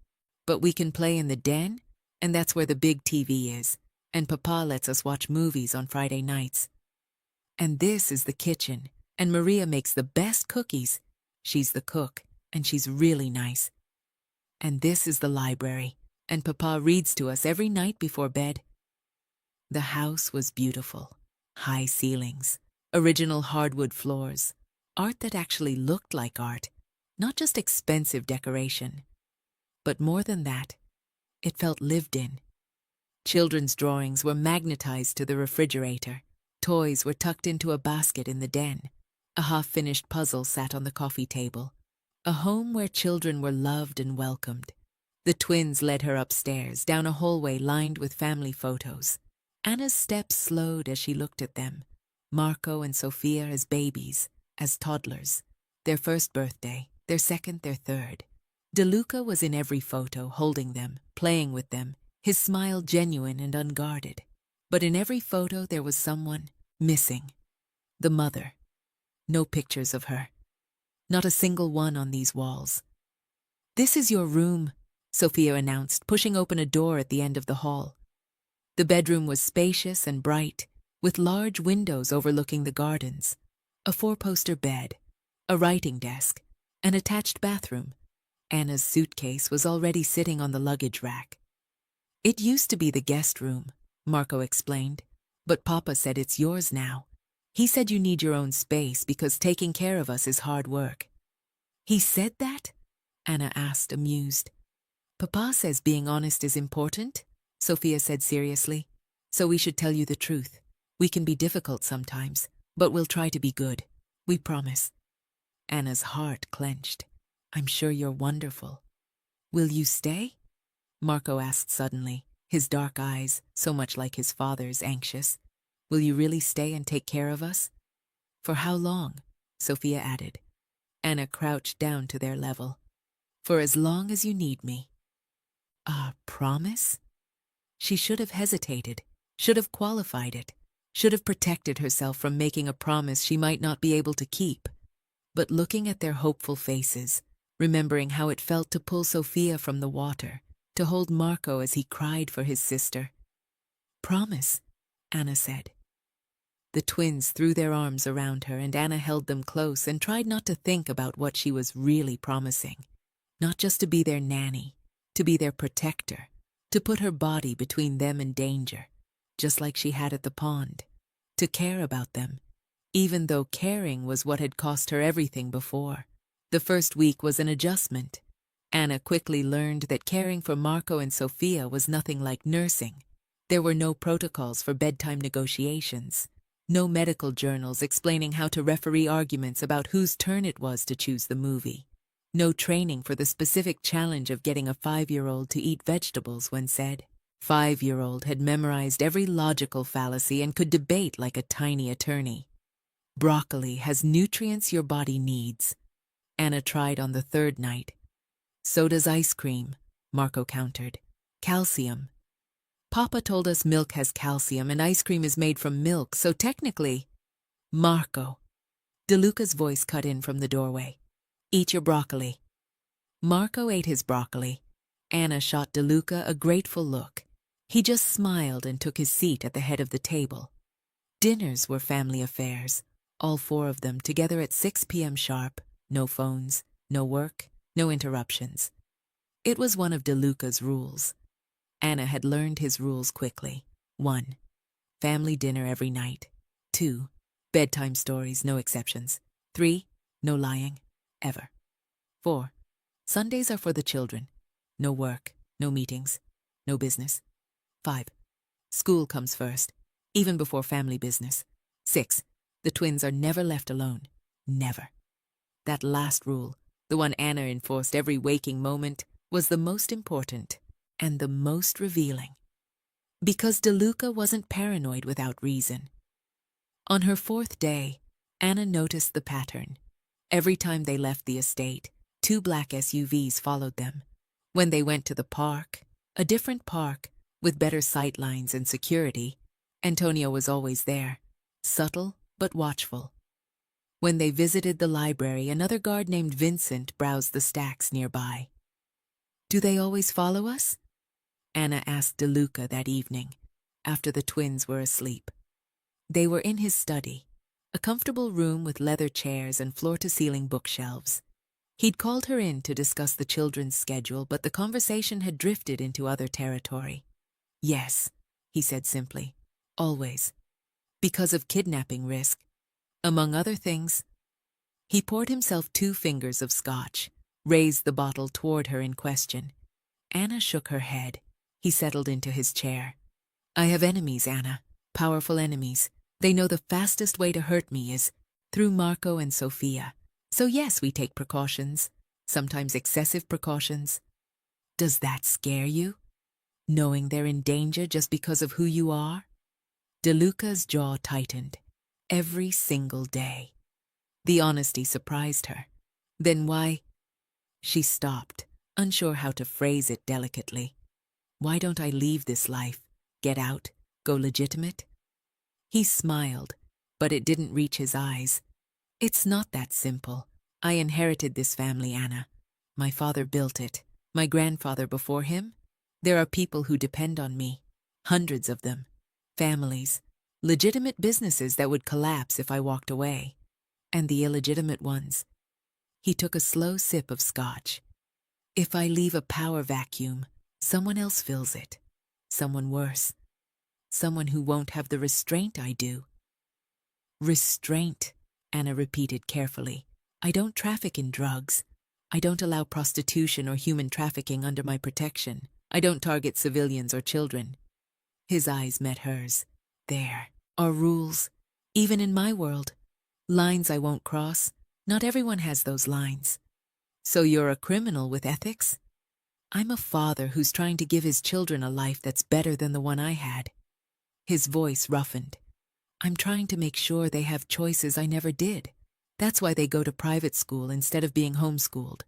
But we can play in the den, and that's where the big TV is. And Papa lets us watch movies on Friday nights. And this is the kitchen, and Maria makes the best cookies. She's the cook, and she's really nice. And this is the library. and Papa reads to us every night before bed. The house was beautiful. High ceilings, original hardwood floors, art that actually looked like art, not just expensive decoration. But more than that, it felt lived in. Children's drawings were magnetized to the refrigerator. Toys were tucked into a basket in the den. A half-finished puzzle sat on the coffee table. A home where children were loved and welcomed. The twins led her upstairs, down a hallway lined with family photos. Anna's steps slowed as she looked at them. Marco and Sophia as babies, as toddlers. Their first birthday, their second, their third. DeLuca was in every photo, holding them, playing with them, his smile genuine and unguarded. But in every photo there was someone missing. The mother. No pictures of her. Not a single one on these walls. "This is your room," Sophia announced, pushing open a door at the end of the hall. The bedroom was spacious and bright, with large windows overlooking the gardens. A four-poster bed, a writing desk, an attached bathroom. Anna's suitcase was already sitting on the luggage rack. "It used to be the guest room," Marco explained, "but Papa said it's yours now. He said you need your own space because taking care of us is hard work." "He said that?" Anna asked, amused. "Papa says being honest is important," Sophia said seriously. "So we should tell you the truth. We can be difficult sometimes, but we'll try to be good. We promise." Anna's heart clenched. "I'm sure you're wonderful." "Will you stay?" Marco asked suddenly, his dark eyes, so much like his father's, anxious. "Will you really stay and take care of us?" "For how long?" Sophia added. Anna crouched down to their level. "For as long as you need me." "A promise?" She should have hesitated, should have qualified it, should have protected herself from making a promise she might not be able to keep. But looking at their hopeful faces, remembering how it felt to pull Sophia from the water, to hold Marco as he cried for his sister. "Promise," Anna said. The twins threw their arms around her and Anna held them close and tried not to think about what she was really promising. Not just to be their nanny, to be their protector, to put her body between them and danger, just like she had at the pond, to care about them, even though caring was what had cost her everything before. The first week was an adjustment. Anna quickly learned that caring for Marco and Sophia was nothing like nursing. There were no protocols for bedtime negotiations, no medical journals explaining how to referee arguments about whose turn it was to choose the movie. No training for the specific challenge of getting a 5-year-old to eat vegetables when said. 5-year-old had memorized every logical fallacy and could debate like a tiny attorney. "Broccoli has nutrients your body needs," Anna tried on the third night. "So does ice cream," Marco countered. "Calcium. Papa told us milk has calcium and ice cream is made from milk, so technically—" "Marco." DeLuca's voice cut in from the doorway. "Eat your broccoli." Marco ate his broccoli. Anna shot DeLuca a grateful look. He just smiled and took his seat at the head of the table. Dinners were family affairs, all 4 of them together at 6 p.m. sharp, no phones, no work, no interruptions. It was one of DeLuca's rules. Anna had learned his rules quickly. 1. Family dinner every night. 2. Bedtime stories, no exceptions. 3. No lying. Ever. 4. Sundays are for the children. No work, no meetings, no business. 5. School comes first, even before family business. 6. The twins are never left alone. Never. That last rule, the one Anna enforced every waking moment, was the most important and the most revealing. Because DeLuca wasn't paranoid without reason. On her 4th day, Anna noticed the pattern. Every time they left the estate, 2 black SUVs followed them. When they went to the park, a different park, with better sight lines and security, Antonio was always there, subtle but watchful. When they visited the library, another guard named Vincent browsed the stacks nearby. "Do they always follow us?" Anna asked DeLuca that evening, after the twins were asleep. They were in his study, a comfortable room with leather chairs and floor-to-ceiling bookshelves. He'd called her in to discuss the children's schedule, but the conversation had drifted into other territory. Yes, he said simply. Always. Because of kidnapping risk. Among other things. He poured himself 2 fingers of scotch, raised the bottle toward her in question. Anna shook her head. He settled into his chair. I have enemies, Anna. Powerful enemies. They know the fastest way to hurt me is through Marco and Sophia. So yes, we take precautions. Sometimes excessive precautions. Does that scare you? Knowing they're in danger just because of who you are? DeLuca's jaw tightened. Every single day. The honesty surprised her. Then why? She stopped, unsure how to phrase it delicately. Why don't I leave this life? Get out? Go legitimate? He smiled, but it didn't reach his eyes. It's not that simple. I inherited this family, Anna. My father built it. My grandfather before him. There are people who depend on me. Hundreds of them. Families. Legitimate businesses that would collapse if I walked away. And the illegitimate ones. He took a slow sip of scotch. If I leave a power vacuum, someone else fills it. Someone worse. Someone who won't have the restraint I do. Restraint, Anna repeated carefully. I don't traffic in drugs. I don't allow prostitution or human trafficking under my protection. I don't target civilians or children. His eyes met hers. There are rules, even in my world. Lines I won't cross. Not everyone has those lines. So you're a criminal with ethics? I'm a father who's trying to give his children a life that's better than the one I had. His voice roughened. I'm trying to make sure they have choices I never did. That's why they go to private school instead of being homeschooled.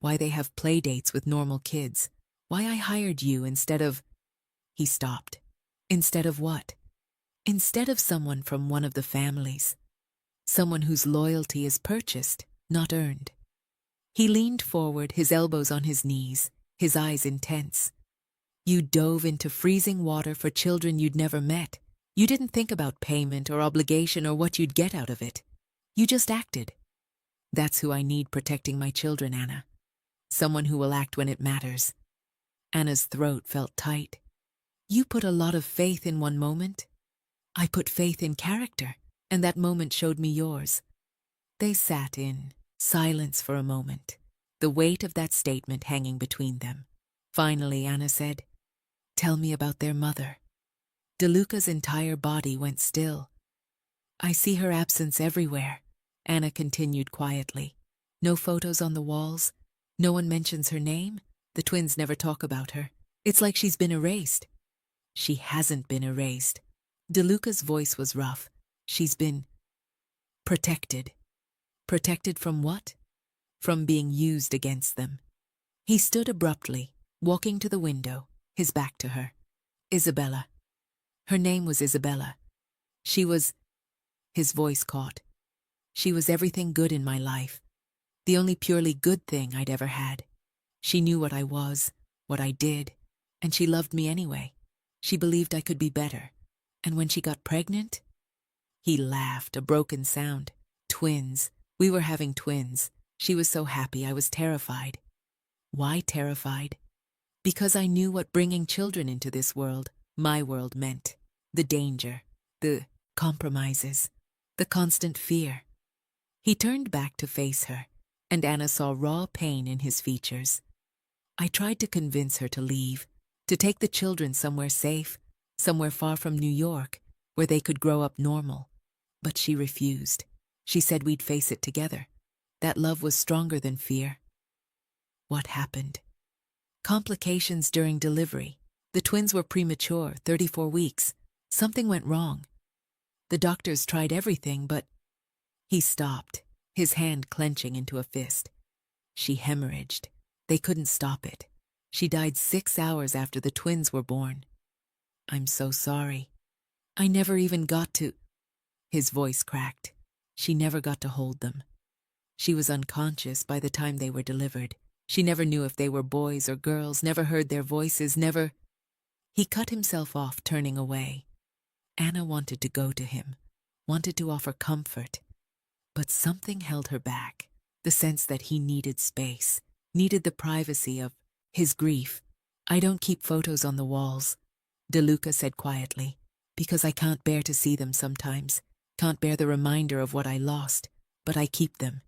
Why they have play dates with normal kids. Why I hired you instead of... He stopped. Instead of what? Instead of someone from one of the families. Someone whose loyalty is purchased, not earned. He leaned forward, his elbows on his knees, his eyes intense. You dove into freezing water for children you'd never met. You didn't think about payment or obligation or what you'd get out of it. You just acted. That's who I need protecting my children, Anna. Someone who will act when it matters. Anna's throat felt tight. You put a lot of faith in one moment. I put faith in character, and that moment showed me yours. They sat in silence for a moment, the weight of that statement hanging between them. Finally, Anna said, Tell me about their mother. DeLuca's entire body went still. I see her absence everywhere, Anna continued quietly. No photos on the walls. No one mentions her name. The twins never talk about her. It's like she's been erased. She hasn't been erased. DeLuca's voice was rough. She's been protected. Protected from what? From being used against them. He stood abruptly, walking to the window, his back to her. Isabella. Her name was Isabella. She was... His voice caught. She was everything good in my life. The only purely good thing I'd ever had. She knew what I was, what I did, and she loved me anyway. She believed I could be better. And when she got pregnant... He laughed, a broken sound. Twins. We were having twins. She was so happy I was terrified. Why terrified? Because I knew what bringing children into this world, my world, meant. The danger, the compromises, the constant fear. He turned back to face her, and Anna saw raw pain in his features. I tried to convince her to leave, to take the children somewhere safe, somewhere far from New York, where they could grow up normal. But she refused. She said we'd face it together. That love was stronger than fear. What happened? Complications during delivery. The twins were premature, 34 weeks. Something went wrong. The doctors tried everything, but... He stopped, his hand clenching into a fist. She hemorrhaged. They couldn't stop it. She died 6 hours after the twins were born. I'm so sorry. I never even got to... His voice cracked. She never got to hold them. She was unconscious by the time they were delivered. She never knew if they were boys or girls, never heard their voices, never... He cut himself off, turning away. Anna wanted to go to him, wanted to offer comfort. But something held her back. the sense that he needed space, needed the privacy of his grief. I don't keep photos on the walls, DeLuca said quietly, because I can't bear to see them sometimes, can't bear the reminder of what I lost, but I keep them.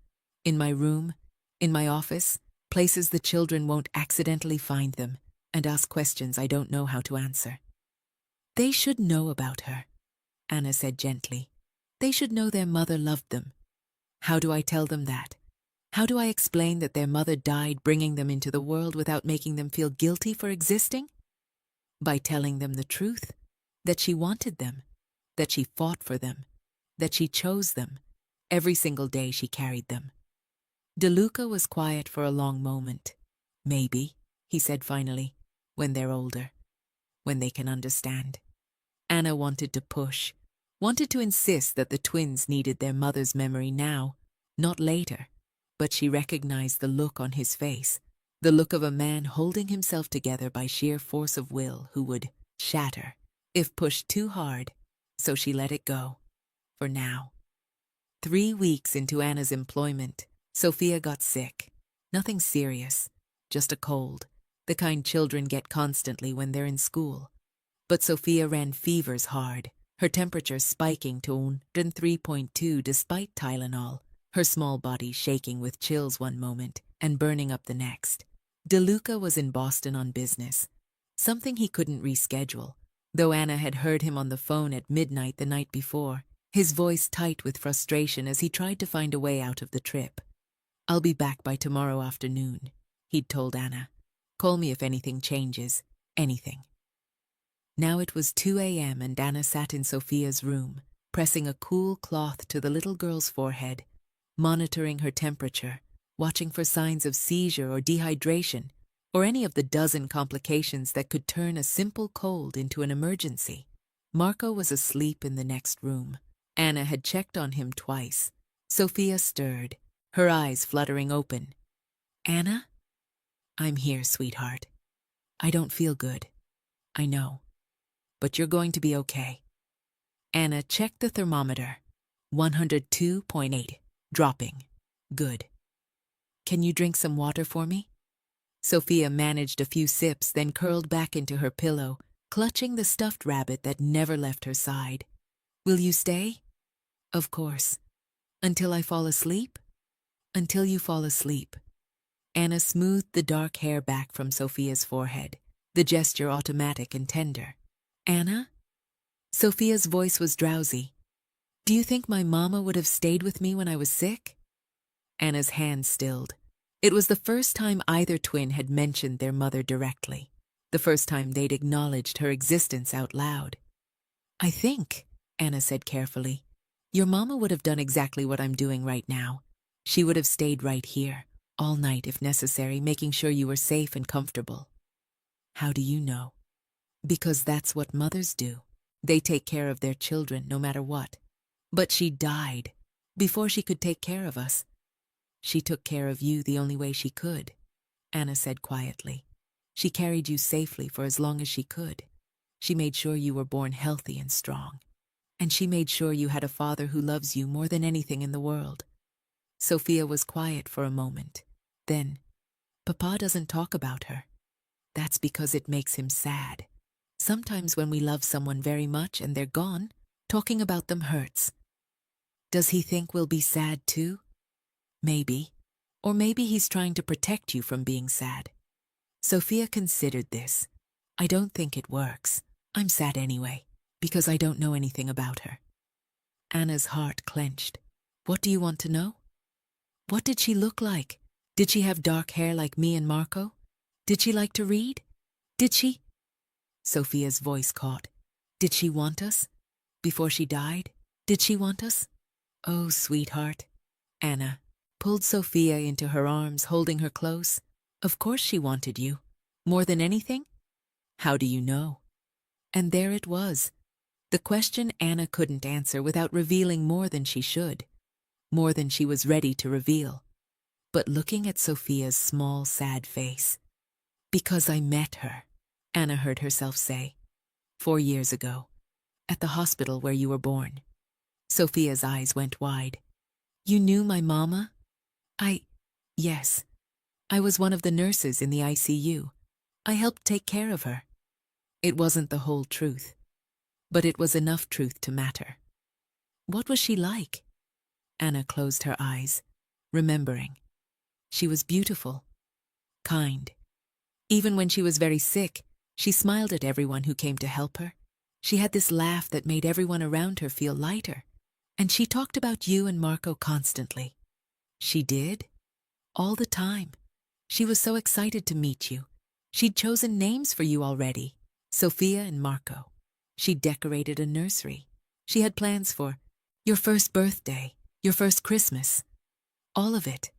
In my room, in my office, places the children won't accidentally find them and ask questions I don't know how to answer. They should know about her, Anna said gently. They should know their mother loved them. How do I tell them that? How do I explain that their mother died bringing them into the world without making them feel guilty for existing? By telling them the truth, that she wanted them, that she fought for them, that she chose them. Every single day she carried them. DeLuca was quiet for a long moment. Maybe, he said finally, when they're older, when they can understand. Anna wanted to push, wanted to insist that the twins needed their mother's memory now, not later, but she recognized the look on his face, the look of a man holding himself together by sheer force of will who would shatter if pushed too hard, so she let it go, for now. 3 weeks into Anna's employment, Sophia got sick. Nothing serious, just a cold, the kind children get constantly when they're in school. But Sophia ran fevers hard, her temperature spiking to 103.2 despite Tylenol, her small body shaking with chills one moment and burning up the next. DeLuca was in Boston on business, something he couldn't reschedule, though Anna had heard him on the phone at midnight the night before, his voice tight with frustration as he tried to find a way out of the trip. I'll be back by tomorrow afternoon, he'd told Anna. Call me if anything changes, anything. Now it was 2 a.m. and Anna sat in Sophia's room, pressing a cool cloth to the little girl's forehead, monitoring her temperature, watching for signs of seizure or dehydration, or any of the dozen complications that could turn a simple cold into an emergency. Marco was asleep in the next room. Anna had checked on him twice. Sophia stirred, her eyes fluttering open. Anna? I'm here, sweetheart. I don't feel good. I know. But you're going to be okay. Anna checked the thermometer. 102.8. Dropping. Good. Can you drink some water for me? Sophia managed a few sips, then curled back into her pillow, clutching the stuffed rabbit that never left her side. Will you stay? Of course. Until I fall asleep? Until you fall asleep. Anna smoothed the dark hair back from Sophia's forehead, the gesture automatic and tender. Anna? Sophia's voice was drowsy. Do you think my mama would have stayed with me when I was sick? Anna's hand stilled. It was the first time either twin had mentioned their mother directly, the first time they'd acknowledged her existence out loud. I think, Anna said carefully, your mama would have done exactly what I'm doing right now. She would have stayed right here, all night if necessary, making sure you were safe and comfortable. How do you know? Because that's what mothers do. They take care of their children no matter what. But she died before she could take care of us. She took care of you the only way she could, Anna said quietly. She carried you safely for as long as she could. She made sure you were born healthy and strong. And she made sure you had a father who loves you more than anything in the world. Sophia was quiet for a moment. Then, Papa doesn't talk about her. That's because it makes him sad. Sometimes when we love someone very much and they're gone, talking about them hurts. Does he think we'll be sad too? Maybe. Or maybe he's trying to protect you from being sad. Sophia considered this. I don't think it works. I'm sad anyway, because I don't know anything about her. Anna's heart clenched. What do you want to know? What did she look like? Did she have dark hair like me and Marco? Did she like to read? Did she? Sophia's voice caught. Did she want us? Before she died? Did she want us? Oh, sweetheart. Anna pulled Sophia into her arms, holding her close. Of course she wanted you. More than anything? How do you know? And there it was. The question Anna couldn't answer without revealing more than she should. More than she was ready to reveal. But looking at Sophia's small, sad face. Because I met her, Anna heard herself say. 4 years ago. At the hospital where you were born. Sophia's eyes went wide. You knew my mama? Yes, I was one of the nurses in the ICU. I helped take care of her. It wasn't the whole truth, but it was enough truth to matter. What was she like? Anna closed her eyes, remembering. She was beautiful, kind. Even when she was very sick, she smiled at everyone who came to help her. She had this laugh that made everyone around her feel lighter. And she talked about you and Marco constantly. She did? All the time. She was so excited to meet you. She'd chosen names for you already, Sophia and Marco. She'd decorated a nursery. She had plans for your first birthday, your first Christmas. All of it.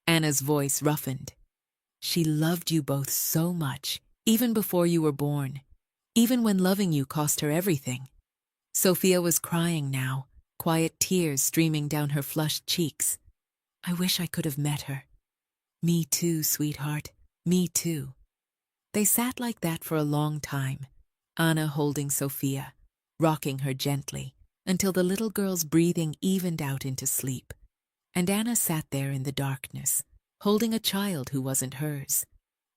Anna's voice roughened. She loved you both so much, even before you were born, even when loving you cost her everything. Sophia was crying now, quiet tears streaming down her flushed cheeks. I wish I could have met her. Me too, sweetheart. Me too. They sat like that for a long time, Anna holding Sophia, rocking her gently, until the little girl's breathing evened out into sleep. And Anna sat there in the darkness, holding a child who wasn't hers,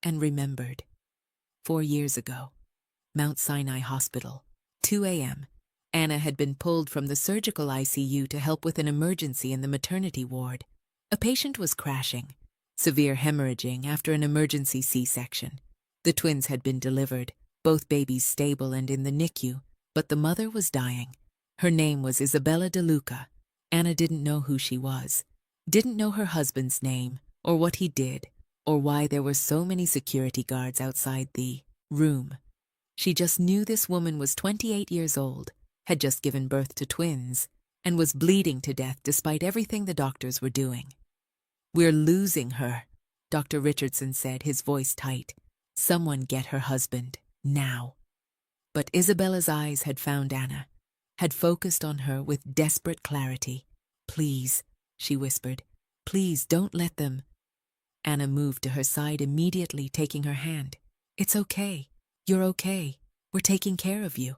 and remembered. 4 years ago, Mount Sinai Hospital, 2 a.m., Anna had been pulled from the surgical ICU to help with an emergency in the maternity ward. A patient was crashing, severe hemorrhaging after an emergency C-section. The twins had been delivered, both babies stable and in the NICU, but the mother was dying. Her name was Isabella De Luca. Anna didn't know who she was, didn't know her husband's name, or what he did, or why there were so many security guards outside the room. She just knew this woman was 28 years old, had just given birth to twins, and was bleeding to death despite everything the doctors were doing. We're losing her, Dr. Richardson said, his voice tight. Someone get her husband, now. But Isabella's eyes had found Anna, had focused on her with desperate clarity. Please, she whispered, please don't let them. Anna moved to her side immediately, taking her hand. It's okay. You're okay. We're taking care of you.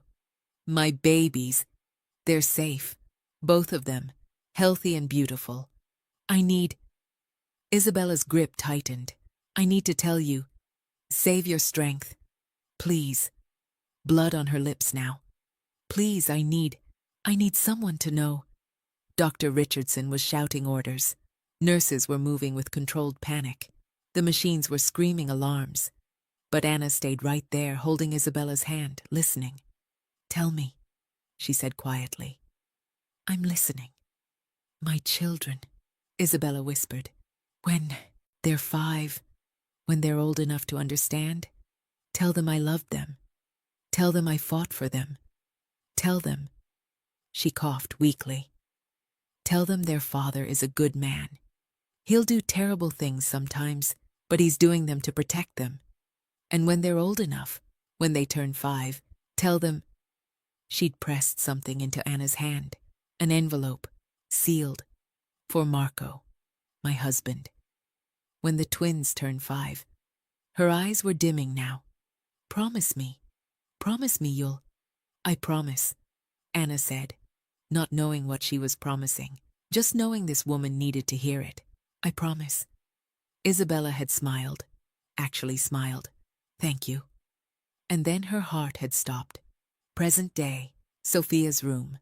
My babies. They're safe. Both of them. Healthy and beautiful. I need... Isabella's grip tightened. I need to tell you. Save your strength. Please. Blood on her lips now. Please, I need someone to know. Dr. Richardson was shouting orders. Nurses were moving with controlled panic. The machines were screaming alarms. But Anna stayed right there, holding Isabella's hand, listening. Tell me, she said quietly. I'm listening. My children, Isabella whispered. When they're 5, when they're old enough to understand, tell them I loved them. Tell them I fought for them. Tell them, she coughed weakly. Tell them their father is a good man. He'll do terrible things sometimes, but he's doing them to protect them. And when they're old enough, when they turn 5, tell them... She'd pressed something into Anna's hand, an envelope, sealed, for Marco, my husband. When the twins turn 5, her eyes were dimming now. Promise me you'll... I promise, Anna said, not knowing what she was promising, just knowing this woman needed to hear it. I promise. Isabella had smiled, actually smiled. Thank you. And then her heart had stopped. Present day, Sophia's room.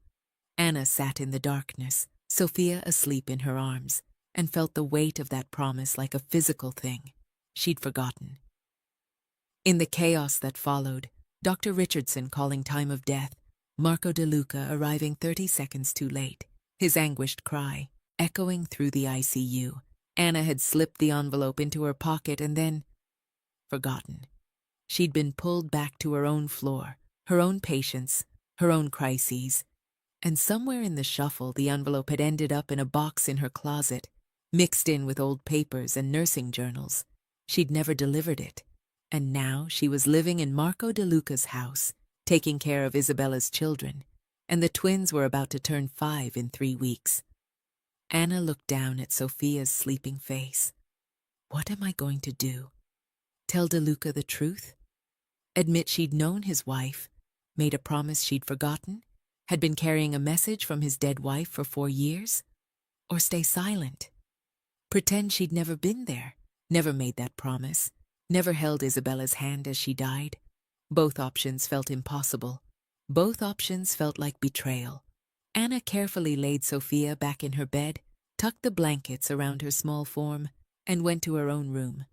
Anna sat in the darkness, Sophia asleep in her arms, and felt the weight of that promise like a physical thing she'd forgotten. In the chaos that followed, Dr. Richardson calling time of death, Marco De Luca arriving 30 seconds too late, his anguished cry echoing through the ICU. Anna had slipped the envelope into her pocket and then... forgotten. She'd been pulled back to her own floor, her own patients, her own crises. And somewhere in the shuffle, the envelope had ended up in a box in her closet, mixed in with old papers and nursing journals. She'd never delivered it. And now she was living in Marco De Luca's house, taking care of Isabella's children, and the twins were about to turn 5 in 3 weeks. Anna looked down at Sophia's sleeping face. What am I going to do? Tell De Luca the truth? Admit she'd known his wife, made a promise she'd forgotten, had been carrying a message from his dead wife for 4 years? Or stay silent? Pretend she'd never been there, never made that promise, never held Isabella's hand as she died. Both options felt impossible. Both options felt like betrayal. Anna carefully laid Sophia back in her bed, tucked the blankets around her small form, and went to her own room.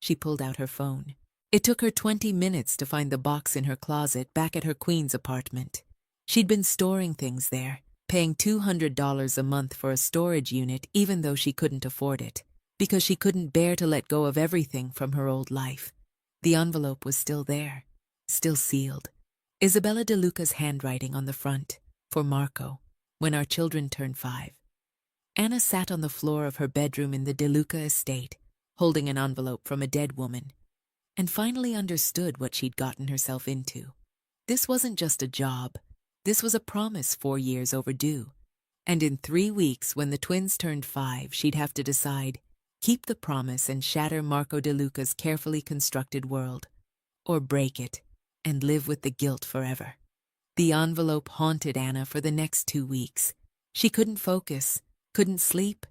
She pulled out her phone. It took her 20 minutes to find the box in her closet back at her Queens apartment. She'd been storing things there, paying $200 a month for a storage unit even though she couldn't afford it, because she couldn't bear to let go of everything from her old life. The envelope was still there, still sealed. Isabella De Luca's handwriting on the front, for Marco, when our children turned 5. Anna sat on the floor of her bedroom in the De Luca estate, holding an envelope from a dead woman, and finally understood what she'd gotten herself into. This wasn't just a job. This was a promise 4 years overdue. And in 3 weeks, when the twins turned 5, she'd have to decide, keep the promise and shatter Marco De Luca's carefully constructed world, or break it and live with the guilt forever. The envelope haunted Anna for the next 2 weeks. She couldn't focus, couldn't sleep.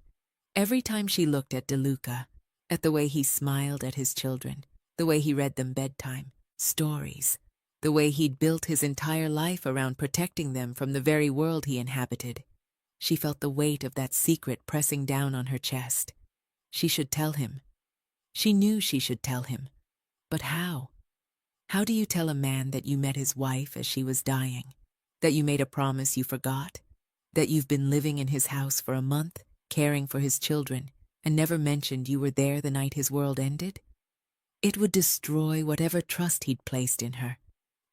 Every time she looked at De Luca, at the way he smiled at his children, the way he read them bedtime stories, the way he'd built his entire life around protecting them from the very world he inhabited, she felt the weight of that secret pressing down on her chest. She should tell him. She knew she should tell him. But how? How do you tell a man that you met his wife as she was dying, that you made a promise you forgot, that you've been living in his house for a month, caring for his children, and never mentioned you were there the night his world ended? It would destroy whatever trust he'd placed in her,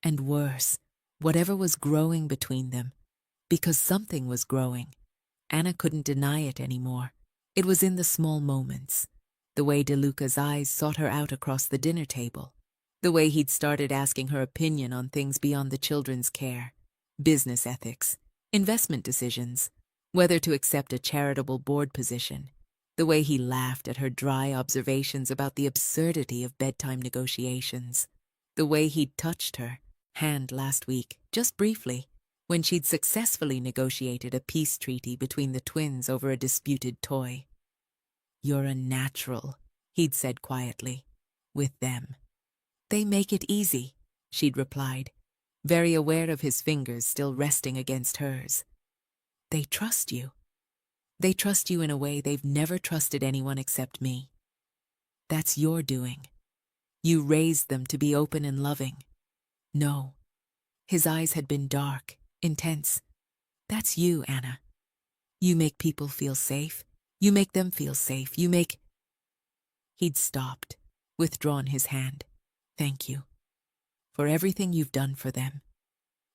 and worse, whatever was growing between them, because something was growing. Anna couldn't deny it anymore. It was in the small moments, the way De Luca's eyes sought her out across the dinner table, the way he'd started asking her opinion on things beyond the children's care, business ethics, investment decisions, whether to accept a charitable board position, the way he laughed at her dry observations about the absurdity of bedtime negotiations, the way he'd touched her hand last week, just briefly, when she'd successfully negotiated a peace treaty between the twins over a disputed toy. "You're a natural," he'd said quietly, "with them. They make it easy," she'd replied, very aware of his fingers still resting against hers. "They trust you. They trust you in a way they've never trusted anyone except me. That's your doing. You raised them to be open and loving." No. His eyes had been dark, intense. "That's you, Anna. You make people feel safe. You make them feel safe. You make—" He'd stopped, withdrawn his hand. "Thank you. For everything you've done for them."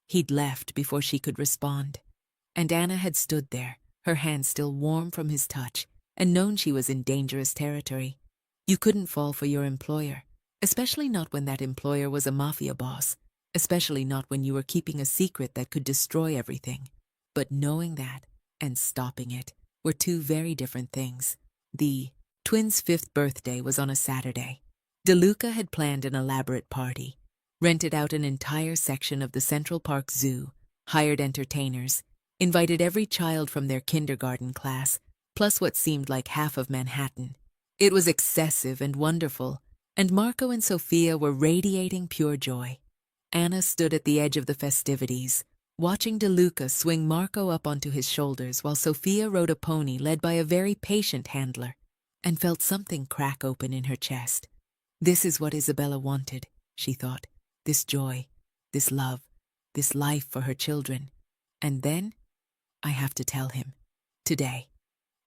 He'd left before she could respond, and Anna had stood there, her hand still warm from his touch, and known she was in dangerous territory. You couldn't fall for your employer, especially not when that employer was a mafia boss, especially not when you were keeping a secret that could destroy everything. But knowing that and stopping it were two very different things. The twins' 5th birthday was on a Saturday. De Luca had planned an elaborate party, rented out an entire section of the Central Park Zoo, hired entertainers, invited every child from their kindergarten class, plus what seemed like half of Manhattan. It was excessive and wonderful, and Marco and Sophia were radiating pure joy. Anna stood at the edge of the festivities, watching De Luca swing Marco up onto his shoulders while Sophia rode a pony led by a very patient handler, and felt something crack open in her chest. This is what Isabella wanted, she thought. This joy, this love, this life for her children. And then, I have to tell him. Today.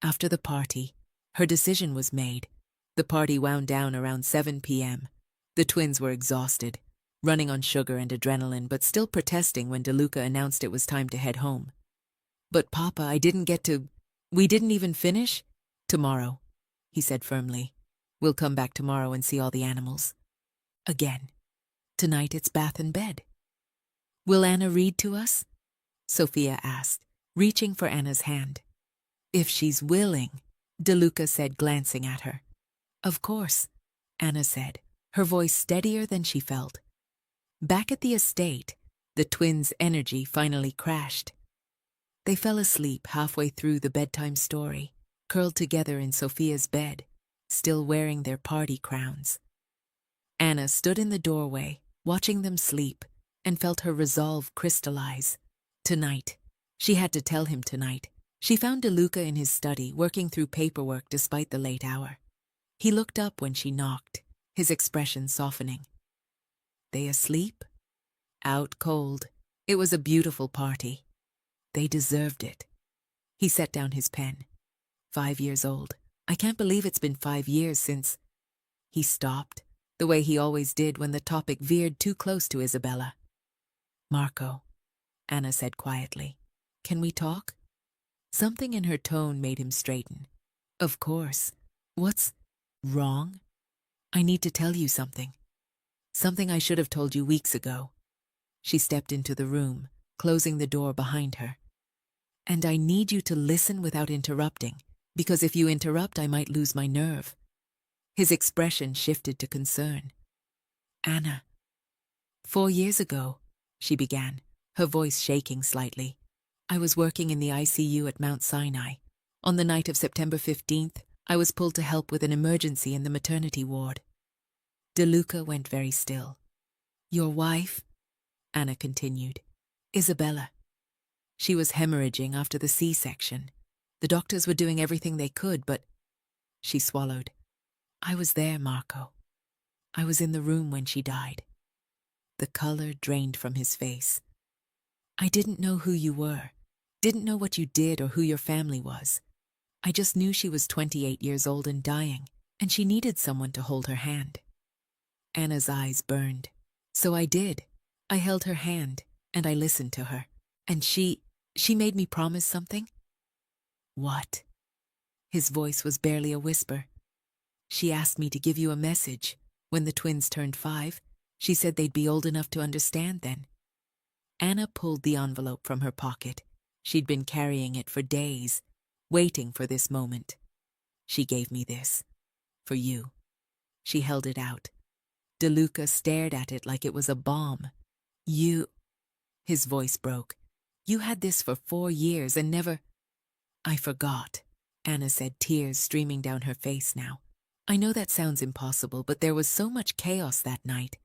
After the party, her decision was made. The party wound down around 7 p.m. The twins were exhausted, running on sugar and adrenaline, but still protesting when De Luca announced it was time to head home. "But Papa, I didn't get to... We didn't even finish?" "Tomorrow," he said firmly. "We'll come back tomorrow and see all the animals." Again. "Tonight it's bath and bed." "Will Anna read to us?" Sophia asked, reaching for Anna's hand. "If she's willing," De Luca said, glancing at her. "Of course," Anna said, her voice steadier than she felt. Back at the estate, the twins' energy finally crashed. They fell asleep halfway through the bedtime story, curled together in Sophia's bed, still wearing their party crowns. Anna stood in the doorway, watching them sleep, and felt her resolve crystallize. Tonight. She had to tell him tonight. She found DeLuca in his study, working through paperwork despite the late hour. He looked up when she knocked, his expression softening. They asleep? Out cold. It was a beautiful party. They deserved it. He set down his pen. 5 years old. I can't believe it's been 5 years since... He stopped, the way he always did when the topic veered too close to Isabella. Marco, Anna said quietly, can we talk? Something in her tone made him straighten. Of course. What's wrong? I need to tell you something. Something I should have told you weeks ago. She stepped into the room, closing the door behind her. And I need you to listen without interrupting, because if you interrupt, I might lose my nerve. His expression shifted to concern. Anna. 4 years ago, she began, her voice shaking slightly. I was working in the ICU at Mount Sinai. On the night of September 15th, I was pulled to help with an emergency in the maternity ward. DeLuca went very still. Your wife, Anna continued, Isabella. She was hemorrhaging after the C-section. The doctors were doing everything they could, but... She swallowed. I was there, Marco. I was in the room when she died. The color drained from his face. I didn't know who you were, didn't know what you did or who your family was. I just knew she was 28 years old and dying, and she needed someone to hold her hand. Anna's eyes burned. So I did. I held her hand, and I listened to her. And she made me promise something? What? His voice was barely a whisper. She asked me to give you a message. When the twins turned 5, she said they'd be old enough to understand then. Anna pulled the envelope from her pocket. She'd been carrying it for days, waiting for this moment. She gave me this. For you. She held it out. DeLuca stared at it like it was a bomb. You... His voice broke. You had this for 4 years and never... I forgot, Anna said, tears streaming down her face now. I know that sounds impossible, but there was so much chaos that night.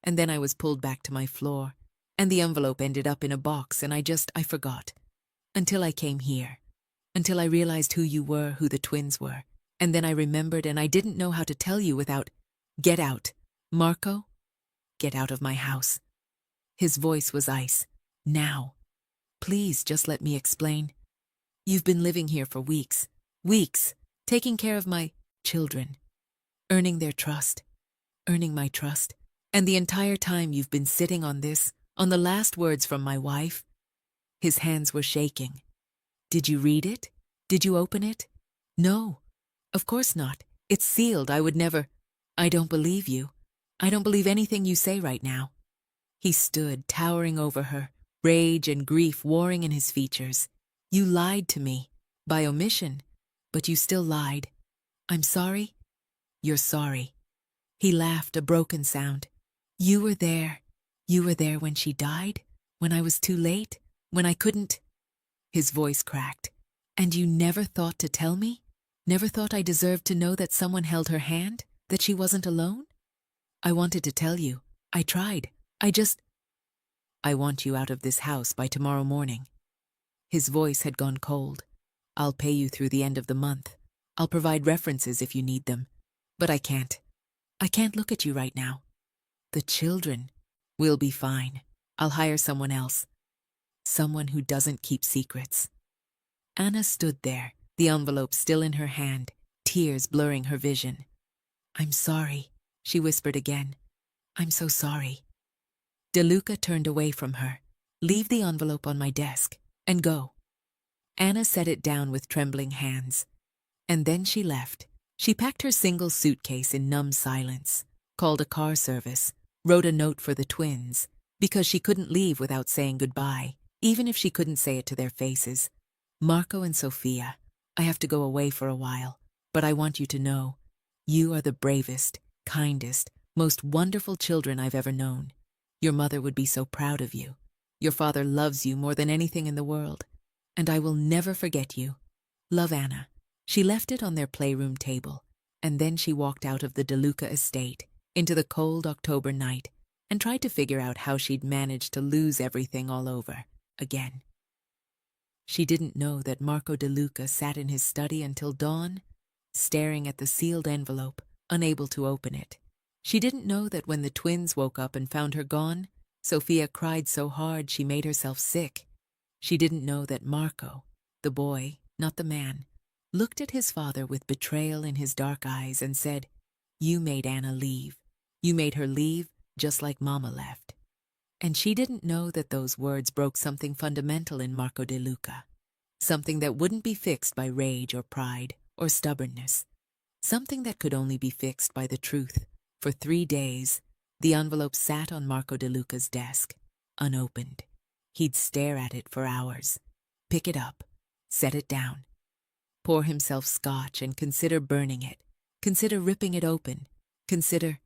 And then I was pulled back to my floor, and the envelope ended up in a box, and I forgot. Until I came here. Until I realized who you were, who the twins were. And then I remembered, and I didn't know how to tell you without... Get out. Marco? Get out of my house. His voice was ice. Now. Please, just let me explain. You've been living here for weeks. Weeks. Taking care of my children. Earning their trust. Earning my trust. And the entire time you've been sitting on this, on the last words from my wife. His hands were shaking. Did you read it? Did you open it? No. Of course not. It's sealed. I would never... I don't believe you. I don't believe anything you say right now. He stood, towering over her, rage and grief warring in his features. You lied to me. By omission. But you still lied. I'm sorry? You're sorry. He laughed, a broken sound. You were there. You were there when she died? When I was too late? When I couldn't? His voice cracked. And you never thought to tell me? Never thought I deserved to know that someone held her hand? That she wasn't alone? I wanted to tell you. I tried. I want you out of this house by tomorrow morning. His voice had gone cold. I'll pay you through the end of the month. I'll provide references if you need them. But I can't. I can't look at you right now. The children will be fine. I'll hire someone else. Someone who doesn't keep secrets. Anna stood there, the envelope still in her hand, tears blurring her vision. I'm sorry, she whispered again. I'm so sorry. DeLuca turned away from her. Leave the envelope on my desk and go. Anna set it down with trembling hands. And then she left. She packed her single suitcase in numb silence, called a car service, wrote a note for the twins, because she couldn't leave without saying goodbye, even if she couldn't say it to their faces. Marco and Sophia, I have to go away for a while, but I want you to know, you are the bravest, kindest, most wonderful children I've ever known. Your mother would be so proud of you. Your father loves you more than anything in the world, and I will never forget you. Love, Anna. She left it on their playroom table, and then she walked out of the DeLuca estate into the cold October night and tried to figure out how she'd managed to lose everything all over again. She didn't know that Marco DeLuca sat in his study until dawn, staring at the sealed envelope, unable to open it. She didn't know that when the twins woke up and found her gone, Sophia cried so hard she made herself sick. She didn't know that Marco, the boy, not the man, looked at his father with betrayal in his dark eyes and said, "You made Anna leave. You made her leave just like Mama left." And she didn't know that those words broke something fundamental in Marco DeLuca, something that wouldn't be fixed by rage or pride or stubbornness, something that could only be fixed by the truth. For 3 days, the envelope sat on Marco DeLuca's desk, unopened. He'd stare at it for hours, pick it up, set it down, pour himself scotch and consider burning it, consider ripping it open, consider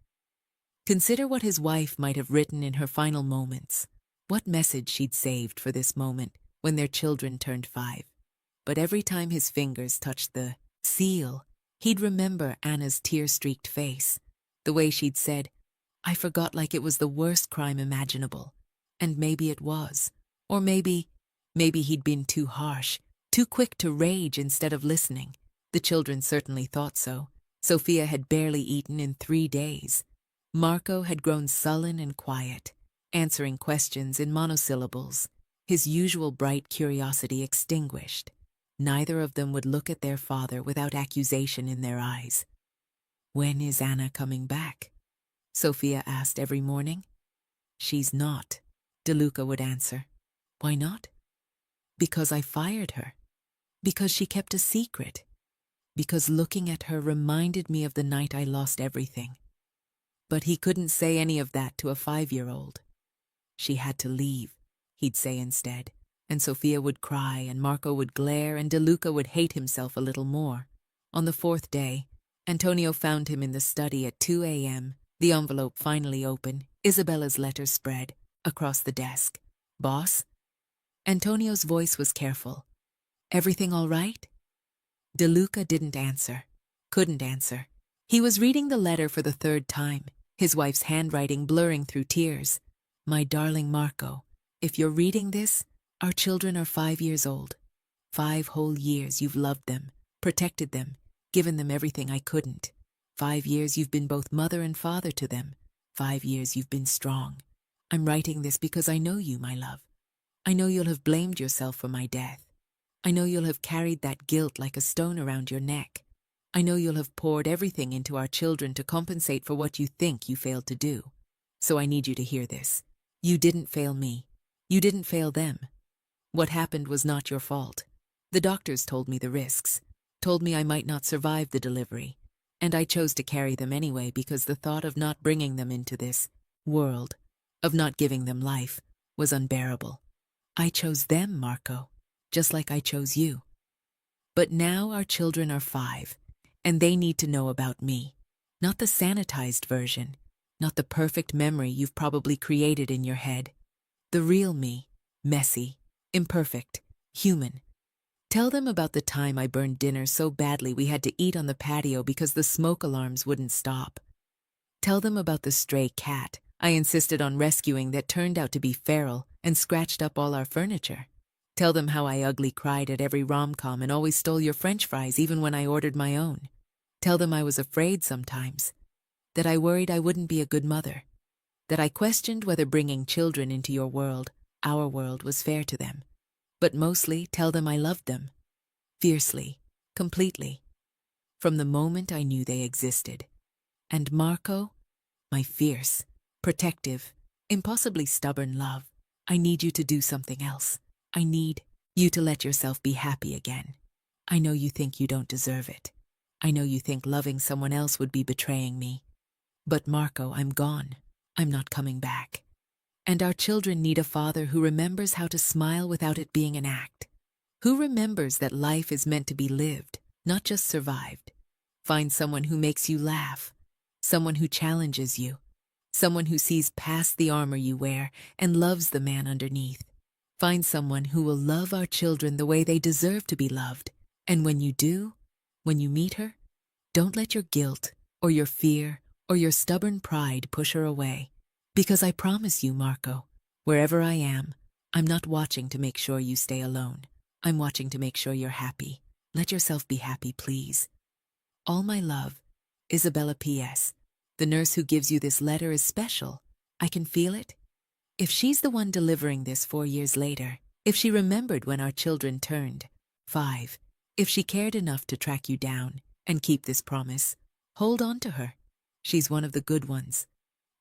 what his wife might have written in her final moments, what message she'd saved for this moment when their children turned 5. But every time his fingers touched the seal, he'd remember Anna's tear-streaked face, the way she'd said, "I forgot," like it was the worst crime imaginable. And maybe it was. Or maybe he'd been too harsh, too quick to rage instead of listening. The children certainly thought so. Sophia had barely eaten in 3 days. Marco had grown sullen and quiet, answering questions in monosyllables, his usual bright curiosity extinguished. Neither of them would look at their father without accusation in their eyes. "When is Anna coming back?" Sophia asked every morning. "She's not," DeLuca would answer. "Why not?" "Because I fired her. Because she kept a secret. Because looking at her reminded me of the night I lost everything." But he couldn't say any of that to a 5-year-old. "She had to leave," he'd say instead, and Sophia would cry and Marco would glare and DeLuca would hate himself a little more. On the 4th day, Antonio found him in the study at 2 a.m., the envelope finally open, Isabella's letter spread across the desk. "Boss?" Antonio's voice was careful. "Everything all right?" DeLuca didn't answer, couldn't answer. He was reading the letter for the 3rd time, his wife's handwriting blurring through tears. "My darling Marco, if you're reading this, our children are 5 years old. 5 whole years you've loved them, protected them, given them everything I couldn't. 5 years you've been both mother and father to them. 5 years you've been strong. I'm writing this because I know you, my love. I know you'll have blamed yourself for my death. I know you'll have carried that guilt like a stone around your neck. I know you'll have poured everything into our children to compensate for what you think you failed to do. So I need you to hear this. You didn't fail me. You didn't fail them. What happened was not your fault. The doctors told me the risks, told me I might not survive the delivery, and I chose to carry them anyway because the thought of not bringing them into this world, of not giving them life, was unbearable. I chose them, Marco, just like I chose you. But now our children are 5, and they need to know about me, not the sanitized version, not the perfect memory you've probably created in your head. The real me, messy, imperfect, human. Tell them about the time I burned dinner so badly we had to eat on the patio because the smoke alarms wouldn't stop. Tell them about the stray cat I insisted on rescuing that turned out to be feral and scratched up all our furniture. Tell them how I ugly cried at every rom-com and always stole your French fries even when I ordered my own. Tell them I was afraid sometimes, that I worried I wouldn't be a good mother, that I questioned whether bringing children into your world, our world, was fair to them. But mostly tell them I loved them, fiercely, completely, from the moment I knew they existed. And Marco, my fierce, protective, impossibly stubborn love, I need you to do something else. I need you to let yourself be happy again. I know you think you don't deserve it. I know you think loving someone else would be betraying me. But Marco, I'm gone. I'm not coming back. And our children need a father who remembers how to smile without it being an act. Who remembers that life is meant to be lived, not just survived. Find someone who makes you laugh. Someone who challenges you. Someone who sees past the armor you wear and loves the man underneath. Find someone who will love our children the way they deserve to be loved. And when you do, When you meet her, don't let your guilt or your fear or your stubborn pride push her away. Because I promise you, Marco, wherever I am, I'm not watching to make sure you stay alone. I'm watching to make sure you're happy. Let yourself be happy, please. All my love, Isabella P.S. The nurse who gives you this letter is special. I can feel it. If she's the one delivering this 4 years later, if she remembered when our children turned 5, if she cared enough to track you down and keep this promise, hold on to her. She's one of the good ones.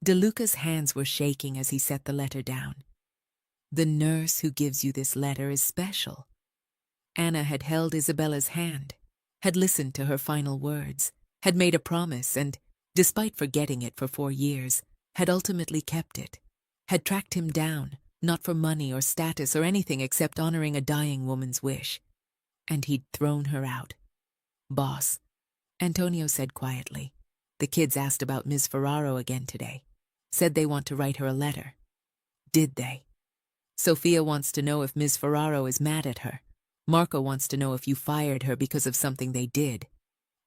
DeLuca's hands were shaking as he set the letter down. The nurse who gives you this letter is special. Anna had held Isabella's hand, had listened to her final words, had made a promise and, despite forgetting it for 4 years, had ultimately kept it, had tracked him down, not for money or status or anything except honoring a dying woman's wish. And he'd thrown her out. Boss, Antonio said quietly. The kids asked about Ms. Ferraro again today. Said they want to write her a letter. Did they? Sophia wants to know if Ms. Ferraro is mad at her. Marco wants to know if you fired her because of something they did.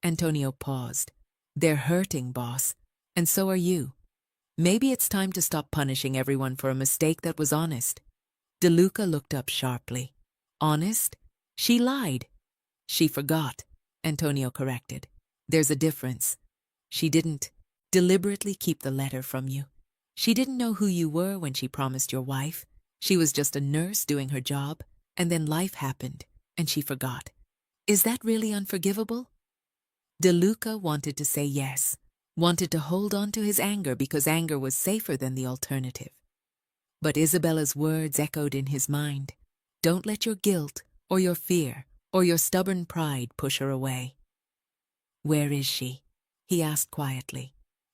Antonio paused. They're hurting, boss. And so are you. Maybe it's time to stop punishing everyone for a mistake that was honest. DeLuca looked up sharply. Honest? She lied. She forgot, Antonio corrected. There's a difference. She didn't deliberately keep the letter from you. She didn't know who you were when she promised your wife. She was just a nurse doing her job, and then life happened, and she forgot. Is that really unforgivable? DeLuca wanted to say yes, wanted to hold on to his anger because anger was safer than the alternative. But Isabella's words echoed in his mind. Don't let your guilt or your fear or your stubborn pride push her away. Where is she? He asked quietly.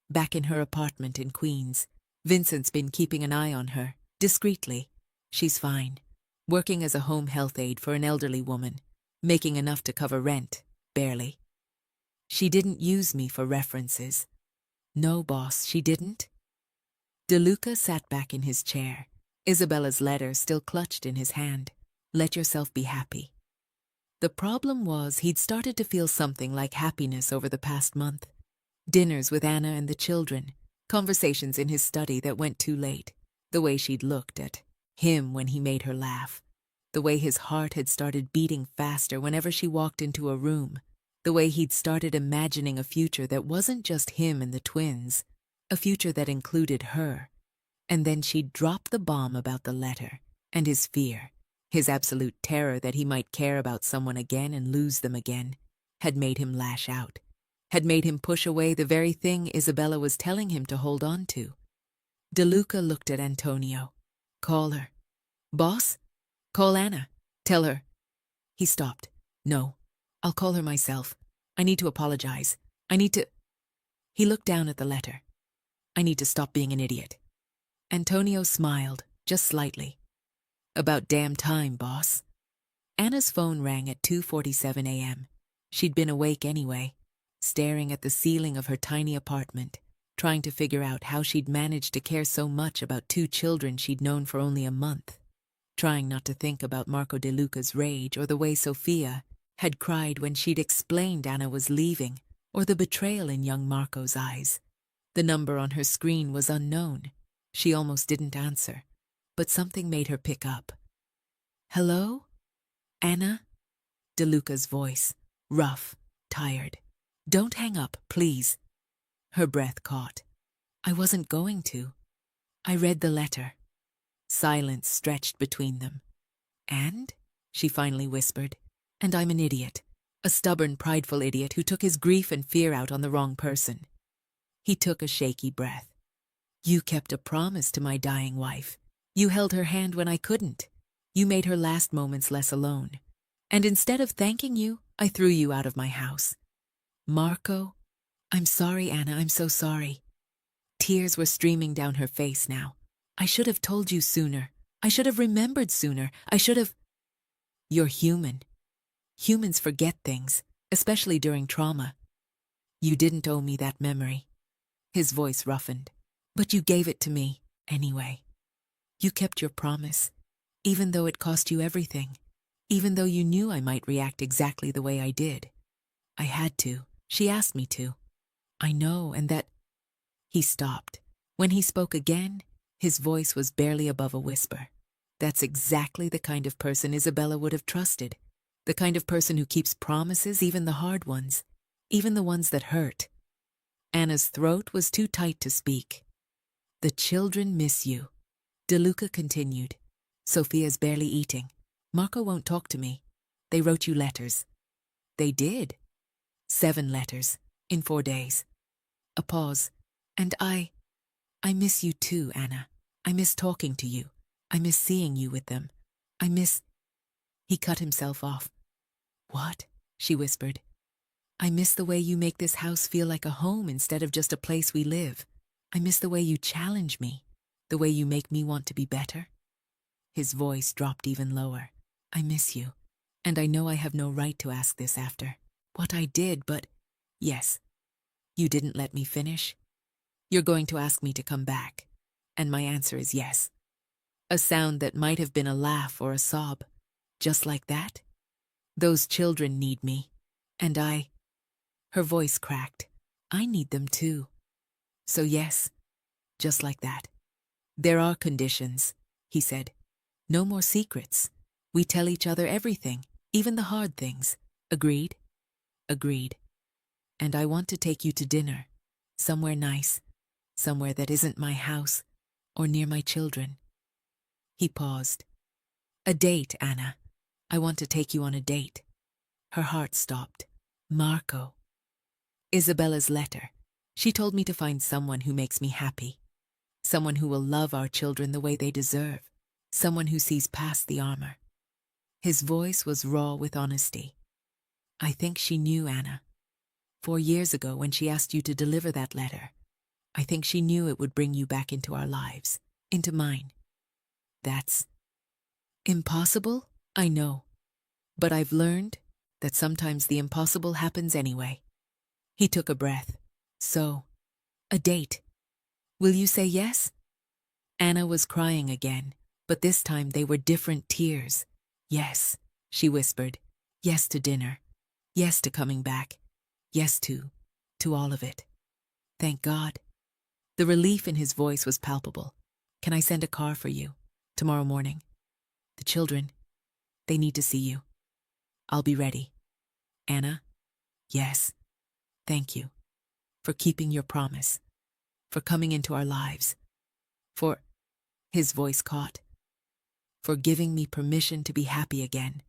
Back in her apartment in Queens. Vincent's been keeping an eye on her, discreetly. She's fine. Working as a home health aide for an elderly woman, making enough to cover rent, barely. She didn't use me for references. No, boss, she didn't. DeLuca sat back in his chair, Isabella's letter still clutched in his hand. Let yourself be happy. The problem was he'd started to feel something like happiness over the past month. Dinners with Anna and the children, conversations in his study that went too late, the way she'd looked at him when he made her laugh, the way his heart had started beating faster whenever she walked into a room, the way he'd started imagining a future that wasn't just him and the twins, a future that included her. And then she'd drop the bomb about the letter, and his fear, his absolute terror that he might care about someone again and lose them again, had made him lash out, had made him push away the very thing Isabella was telling him to hold on to. DeLuca looked at Antonio. Call her. Boss? Call Anna. Tell her. He stopped. No, I'll call her myself. I need to apologize. I need to... He looked down at the letter. I need to stop being an idiot. Antonio smiled, just slightly. About damn time, boss. Anna's phone rang at 2:47 a.m. She'd been awake anyway, staring at the ceiling of her tiny apartment, trying to figure out how she'd managed to care so much about 2 children she'd known for only a month, trying not to think about Marco DeLuca's rage or the way Sophia had cried when she'd explained Anna was leaving, or the betrayal in young Marco's eyes. The number on her screen was unknown. She almost didn't answer, but something made her pick up. Hello? Anna? DeLuca's voice, rough, tired. Don't hang up, please. Her breath caught. I wasn't going to. I read the letter. Silence stretched between them. And? She finally whispered. And I'm an idiot. A stubborn, prideful idiot who took his grief and fear out on the wrong person. He took a shaky breath. You kept a promise to my dying wife. You held her hand when I couldn't. You made her last moments less alone. And instead of thanking you, I threw you out of my house. Marco, I'm sorry, Anna, I'm so sorry. Tears were streaming down her face now. I should have told you sooner. I should have remembered sooner. I should have... You're human. Humans forget things, especially during trauma. You didn't owe me that memory. His voice roughened. But you gave it to me, anyway. You kept your promise, even though it cost you everything, even though you knew I might react exactly the way I did. I had to. She asked me to. I know, and that... He stopped. When he spoke again, his voice was barely above a whisper. That's exactly the kind of person Isabella would have trusted. The kind of person who keeps promises, even the hard ones, even the ones that hurt. Anna's throat was too tight to speak. The children miss you. De Luca continued. Sophia's barely eating. Marco won't talk to me. They wrote you letters. They did. 7 letters, in 4 days. A pause. And I miss you too, Anna. I miss talking to you. I miss seeing you with them. I miss... He cut himself off. What? She whispered. I miss the way you make this house feel like a home instead of just a place we live. I miss the way you challenge me, the way you make me want to be better. His voice dropped even lower. I miss you, and I know I have no right to ask this after what I did, but yes, you didn't let me finish. You're going to ask me to come back, and my answer is yes. A sound that might have been a laugh or a sob. Just like that? Those children need me, and I... Her voice cracked. I need them too. So yes, just like that. There are conditions, he said. No more secrets. We tell each other everything, even the hard things. Agreed? Agreed. And I want to take you to dinner. Somewhere nice. Somewhere that isn't my house or near my children. He paused. A date, Anna. I want to take you on a date. Her heart stopped. Marco. Isabella's letter. She told me to find someone who makes me happy. Someone who will love our children the way they deserve. Someone who sees past the armor. His voice was raw with honesty. I think she knew, Anna. 4 years ago when she asked you to deliver that letter, I think she knew it would bring you back into our lives, into mine. That's impossible, I know. But I've learned that sometimes the impossible happens anyway. He took a breath. So, a date. Will you say yes? Anna was crying again, but this time they were different tears. Yes, she whispered. Yes to dinner. Yes to coming back. Yes to all of it. Thank God. The relief in his voice was palpable. Can I send a car for you? Tomorrow morning. The children, they need to see you. I'll be ready. Anna? Yes. Thank you. For keeping your promise. For coming into our lives. For... His voice caught. For giving me permission to be happy again.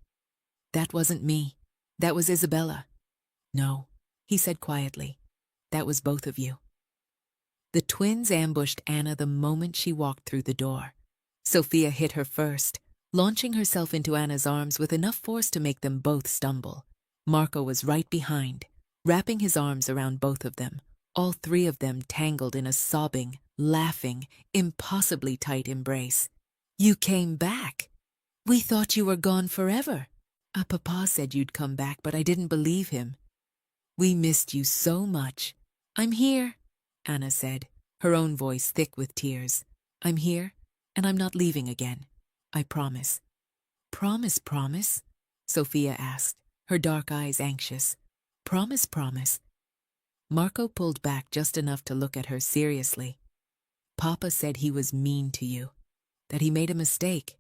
That wasn't me. That was Isabella. No, he said quietly. That was both of you. The twins ambushed Anna the moment she walked through the door. Sophia hit her first, launching herself into Anna's arms with enough force to make them both stumble. Marco was right behind, wrapping his arms around both of them, all 3 of them tangled in a sobbing, laughing, impossibly tight embrace. You came back. We thought you were gone forever. Papa said you'd come back, but I didn't believe him. We missed you so much. I'm here, Anna said, her own voice thick with tears. I'm here, and I'm not leaving again. I promise. Promise, promise? Sophia asked, her dark eyes anxious. Promise, promise. Marco pulled back just enough to look at her seriously. Papa said he was mean to you, that he made a mistake.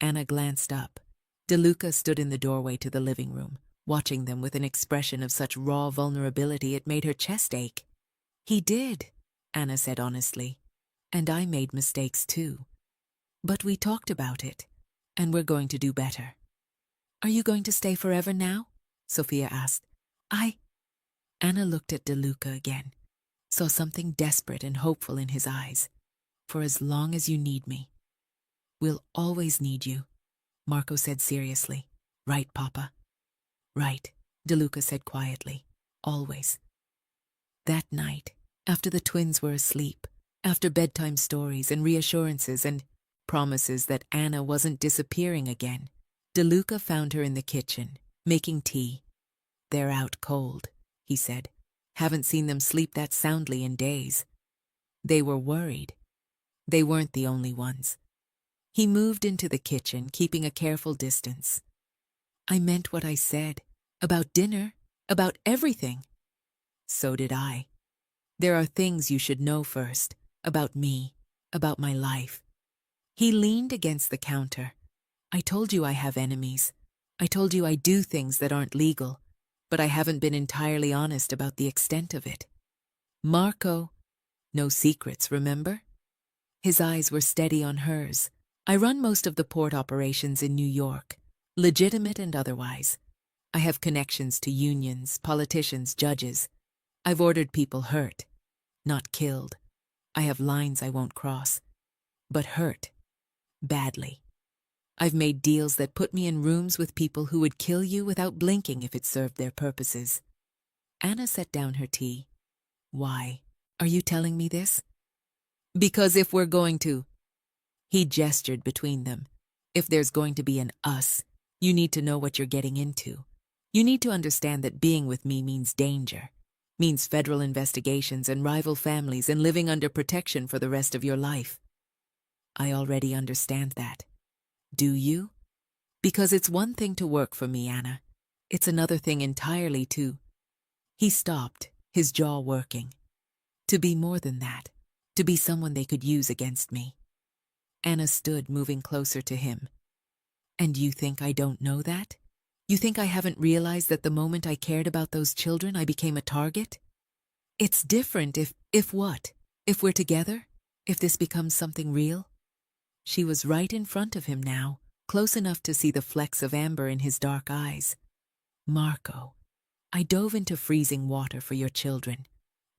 Anna glanced up. De Luca stood in the doorway to the living room, watching them with an expression of such raw vulnerability it made her chest ache. He did, Anna said honestly, and I made mistakes too. But we talked about it, and we're going to do better. Are you going to stay forever now? Sophia asked. Anna looked at De Luca again, saw something desperate and hopeful in his eyes. For as long as you need me. We'll always need you, Marco said seriously. Right, Papa? Right, De Luca said quietly. Always. That night, after the twins were asleep, after bedtime stories and reassurances and promises that Anna wasn't disappearing again, De Luca found her in the kitchen, making tea. They're out cold, he said. Haven't seen them sleep that soundly in days. They were worried. They weren't the only ones. He moved into the kitchen, keeping a careful distance. I meant what I said. About dinner, About everything. So did I. There are things you should know first, about me, about my life. He leaned against the counter. I told you I have enemies. I told you I do things that aren't legal, but I haven't been entirely honest about the extent of it. Marco, no secrets, remember? His eyes were steady on hers. I run most of the port operations in New York, legitimate and otherwise. I have connections to unions, politicians, judges. I've ordered people hurt, not killed. I have lines I won't cross, but hurt, badly. I've made deals that put me in rooms with people who would kill you without blinking if it served their purposes. Anna set down her tea. Why? Are you telling me this? Because if we're going to... He gestured between them. If there's going to be an us, you need to know what you're getting into. You need to understand that being with me means danger, means federal investigations and rival families and living under protection for the rest of your life. I already understand that. Do you? Because it's one thing to work for me, Anna. It's another thing entirely to... He stopped, his jaw working. To be more than that. To be someone they could use against me. Anna stood, moving closer to him. And you think I don't know that? You think I haven't realized that the moment I cared about those children, I became a target? It's different if what? If we're together? If this becomes something real? She was right in front of him now, close enough to see the flecks of amber in his dark eyes. Marco, I dove into freezing water for your children.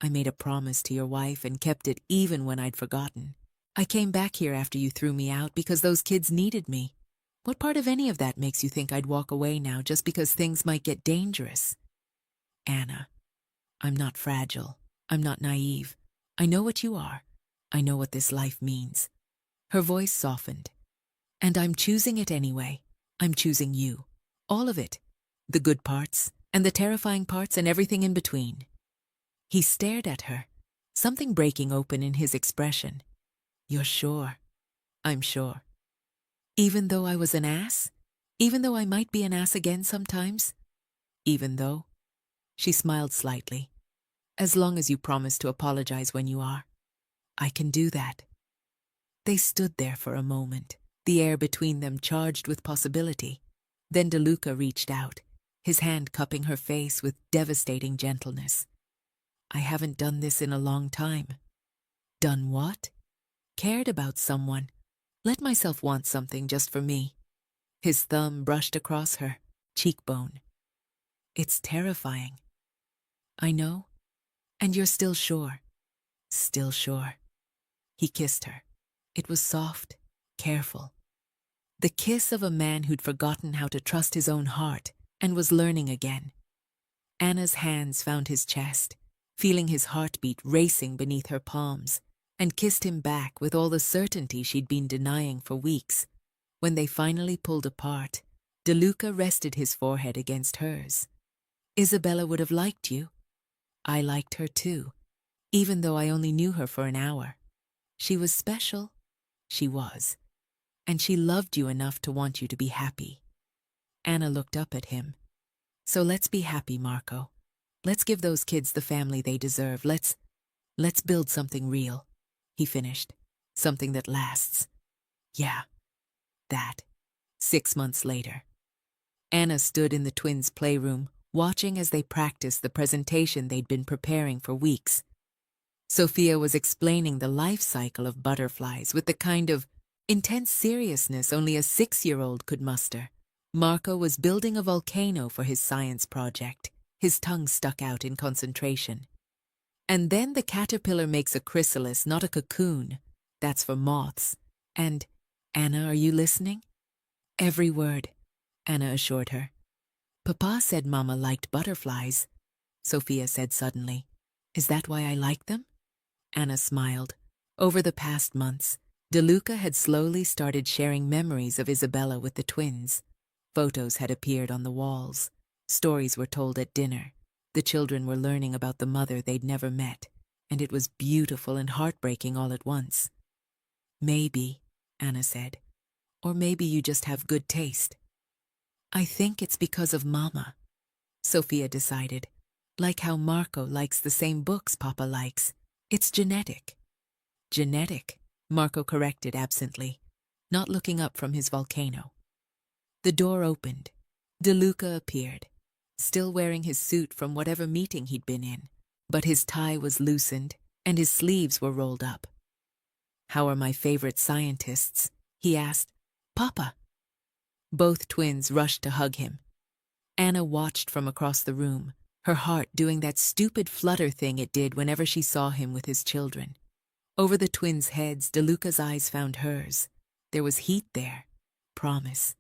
I made a promise to your wife and kept it even when I'd forgotten. I came back here after you threw me out because those kids needed me. What part of any of that makes you think I'd walk away now just because things might get dangerous? Anna, I'm not fragile. I'm not naive. I know what you are. I know what this life means. Her voice softened. And I'm choosing it anyway. I'm choosing you. All of it. The good parts, and the terrifying parts, and everything in between. He stared at her, something breaking open in his expression. You're sure? I'm sure. Even though I was an ass? Even though I might be an ass again sometimes? Even though? She smiled slightly. As long as you promise to apologize when you are. I can do that. They stood there for a moment, the air between them charged with possibility. Then DeLuca reached out, his hand cupping her face with devastating gentleness. I haven't done this in a long time. Done what? Cared about someone. Let myself want something just for me. His thumb brushed across her cheekbone. It's terrifying. I know. And you're still sure. Still sure. He kissed her. It was soft, careful. The kiss of a man who'd forgotten how to trust his own heart and was learning again. Anna's hands found his chest, feeling his heartbeat racing beneath her palms, and kissed him back with all the certainty she'd been denying for weeks. When they finally pulled apart, DeLuca rested his forehead against hers. Isabella would have liked you. I liked her too, even though I only knew her for an hour. She was special. She was. And she loved you enough to want you to be happy. Anna looked up at him. So let's be happy, Marco. Let's give those kids the family they deserve. Let's build something real, he finished. Something that lasts. Yeah, that. 6 months later. Anna stood in the twins' playroom, watching as they practiced the presentation they'd been preparing for weeks. Sophia was explaining the life cycle of butterflies with the kind of intense seriousness only a 6-year-old could muster. Marco was building a volcano for his science project, his tongue stuck out in concentration. And then the caterpillar makes a chrysalis, not a cocoon. That's for moths. And, Anna, are you listening? Every word, Anna assured her. Papa said Mama liked butterflies, Sophia said suddenly. Is that why I like them? Anna smiled. Over the past months, DeLuca had slowly started sharing memories of Isabella with the twins. Photos had appeared on the walls. Stories were told at dinner. The children were learning about the mother they'd never met, and it was beautiful and heartbreaking all at once. Maybe, Anna said, or maybe you just have good taste. I think it's because of Mama. Sophia decided. Like how Marco likes the same books Papa likes. It's genetic. Genetic, Marco corrected absently, not looking up from his volcano. The door opened. De Luca appeared, still wearing his suit from whatever meeting he'd been in, but his tie was loosened and his sleeves were rolled up. "How are my favorite scientists?" he asked. "Papa." Both twins rushed to hug him. Anna watched from across the room, her heart doing that stupid flutter thing it did whenever she saw him with his children. Over the twins' heads, De Luca's eyes found hers. There was heat there. Promise.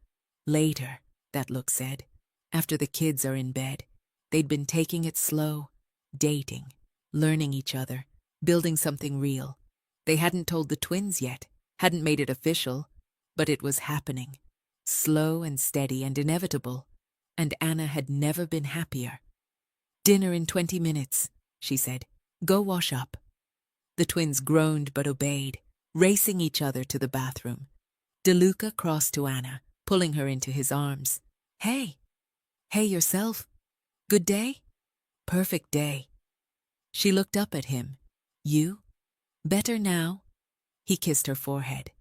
Later, that look said. After the kids are in bed. They'd been taking it slow, dating, learning each other, building something real. They hadn't told the twins yet, hadn't made it official, but it was happening. Slow and steady and inevitable. And Anna had never been happier. "Dinner in 20 minutes, she said. "Go wash up." The twins groaned but obeyed, racing each other to the bathroom. De Luca crossed to Anna, pulling her into his arms. "Hey. Hey yourself. Good day?" "Perfect day." She looked up at him. "You? Better now?" He kissed her forehead.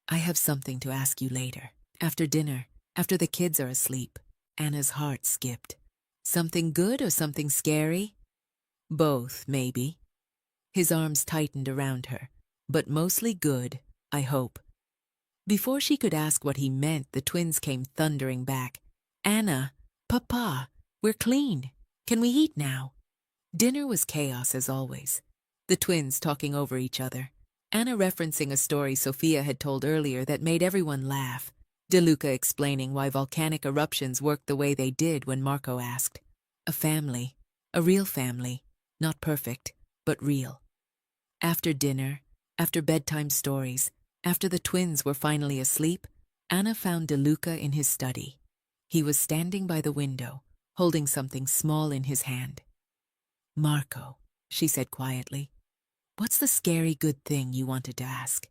"I have something to ask you later. After dinner, after the kids are asleep." Anna's heart skipped. "Something good or something scary?" "Both, maybe." His arms tightened around her. "But mostly good, I hope." Before she could ask what he meant, the twins came thundering back. "Anna, Papa, we're clean. Can we eat now?" Dinner was chaos as always. The twins talking over each other. Anna referencing a story Sophia had told earlier that made everyone laugh. De Luca explaining why volcanic eruptions worked the way they did when Marco asked. A family, a real family, not perfect, but real. After dinner, after bedtime stories, after the twins were finally asleep, Anna found De Luca in his study. He was standing by the window, holding something small in his hand. "Marco," she said quietly, "what's the scary good thing you wanted to ask?"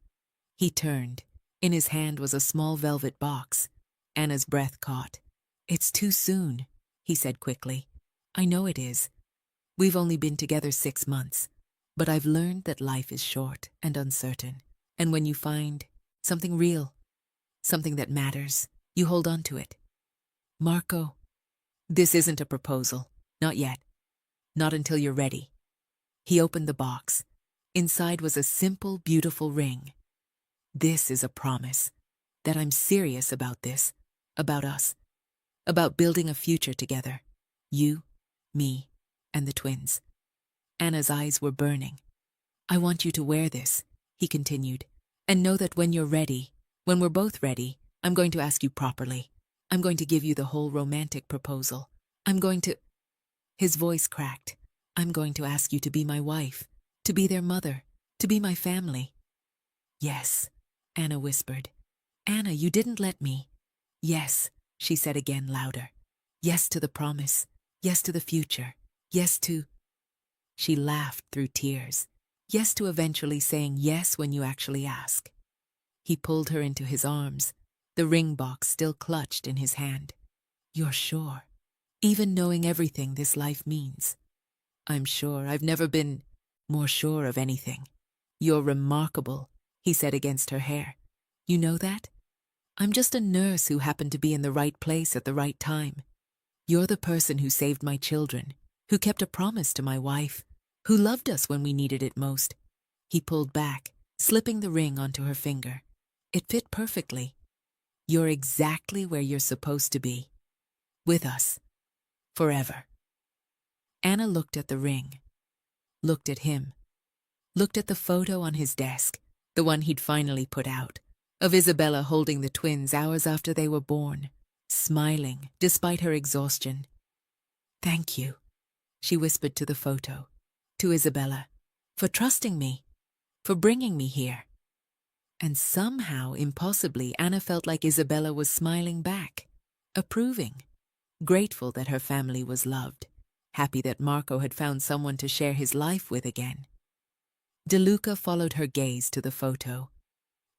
He turned. In his hand was a small velvet box. Anna's breath caught. "It's too soon," he said quickly. "I know it is. We've only been together 6 months, but I've learned that life is short and uncertain. And when you find something real, something that matters, you hold on to it. Marco, this isn't a proposal. Not yet. Not until you're ready." He opened the box. Inside was a simple, beautiful ring. "This is a promise that I'm serious about this, about us, about building a future together. You, me, and the twins." Anna's eyes were burning. "I want you to wear this," he continued, "and know that when you're ready, when we're both ready, I'm going to ask you properly. I'm going to give you the whole romantic proposal. I'm going to—" His voice cracked. "I'm going to ask you to be my wife, to be their mother, to be my family." "Yes," Anna whispered. "Anna, you didn't let me." "Yes," she said again louder. "Yes to the promise. Yes to the future. Yes to—" She laughed through tears. "Yes to eventually saying yes when you actually ask." He pulled her into his arms, the ring box still clutched in his hand. "You're sure? Even knowing everything this life means?" "I'm sure. I've never been more sure of anything." "You're remarkable," he said against her hair. "You know that? I'm just a nurse who happened to be in the right place at the right time. You're the person who saved my children, who kept a promise to my wife, who loved us when we needed it most." He pulled back, slipping the ring onto her finger. It fit perfectly. "You're exactly where you're supposed to be. With us. Forever." Anna looked at the ring, looked at him, looked at the photo on his desk, the one he'd finally put out, of Isabella holding the twins hours after they were born, smiling despite her exhaustion. "Thank you," she whispered to the photo, to Isabella, "for trusting me, for bringing me here." And somehow, impossibly, Anna felt like Isabella was smiling back, approving, grateful that her family was loved, happy that Marco had found someone to share his life with again. De Luca followed her gaze to the photo.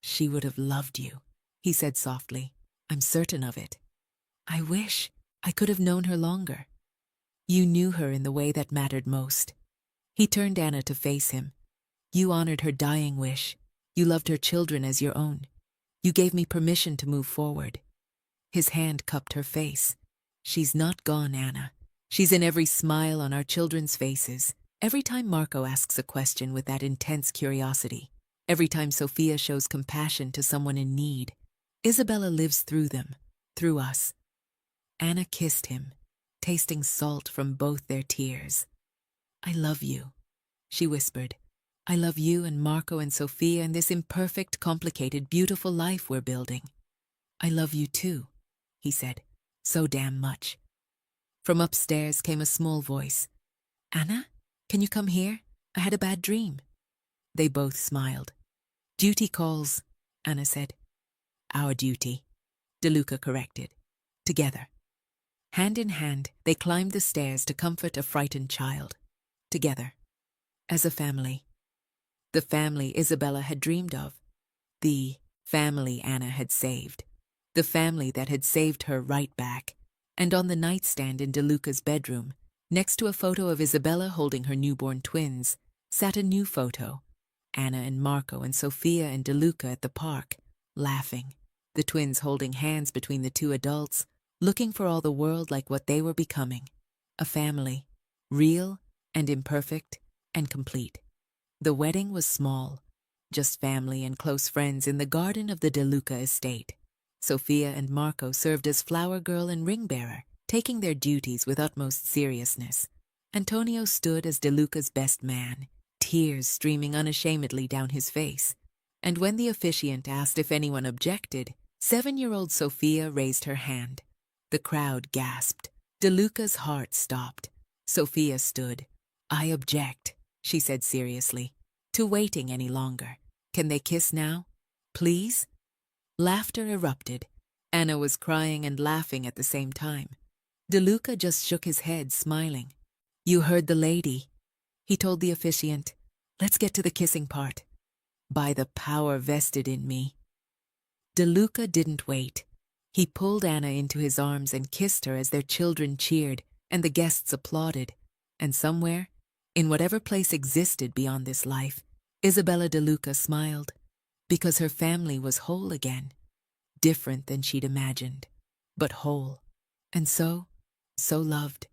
"She would have loved you," he said softly. "I'm certain of it. I wish I could have known her longer." You knew her in the way that mattered most. He turned Anna to face him. You honored her dying wish. You loved her children as your own. You gave me permission to move forward. His hand cupped her face. She's not gone, Anna. She's in every smile on our children's faces. Every time Marco asks a question with that intense curiosity. Every time Sophia shows compassion to someone in need. Isabella lives through them, through us. Anna kissed him, tasting salt from both their tears. I love you, she whispered. I love you and Marco and Sophia and this imperfect, complicated, beautiful life we're building. I love you too, he said, so damn much. From upstairs came a small voice. Anna, can you come here? I had a bad dream. They both smiled. Duty calls, Anna said. Our duty, DeLuca corrected. Together. Hand in hand, they climbed the stairs to comfort a frightened child. Together. As a family. The family Isabella had dreamed of. The family Anna had saved. The family that had saved her right back. And on the nightstand in DeLuca's bedroom, next to a photo of Isabella holding her newborn twins, sat a new photo. Anna and Marco and Sophia and DeLuca at the park, laughing. The twins holding hands between the two adults, looking for all the world like what they were becoming. A family. Real and imperfect and complete. The wedding was small, just family and close friends in the garden of the DeLuca estate. Sophia and Marco served as flower girl and ring bearer, taking their duties with utmost seriousness. Antonio stood as DeLuca's best man, tears streaming unashamedly down his face. And when the officiant asked if anyone objected, 7-year-old Sophia raised her hand. The crowd gasped. DeLuca's heart stopped. Sophia stood. I object, she said seriously, to waiting any longer. Can they kiss now? Please? Laughter erupted. Anna was crying and laughing at the same time. DeLuca just shook his head, smiling. You heard the lady, he told the officiant. Let's get to the kissing part. By the power vested in me. DeLuca didn't wait. He pulled Anna into his arms and kissed her as their children cheered and the guests applauded. And somewhere, in whatever place existed beyond this life, Isabella DeLuca smiled, because her family was whole again, different than she'd imagined, but whole, and so loved.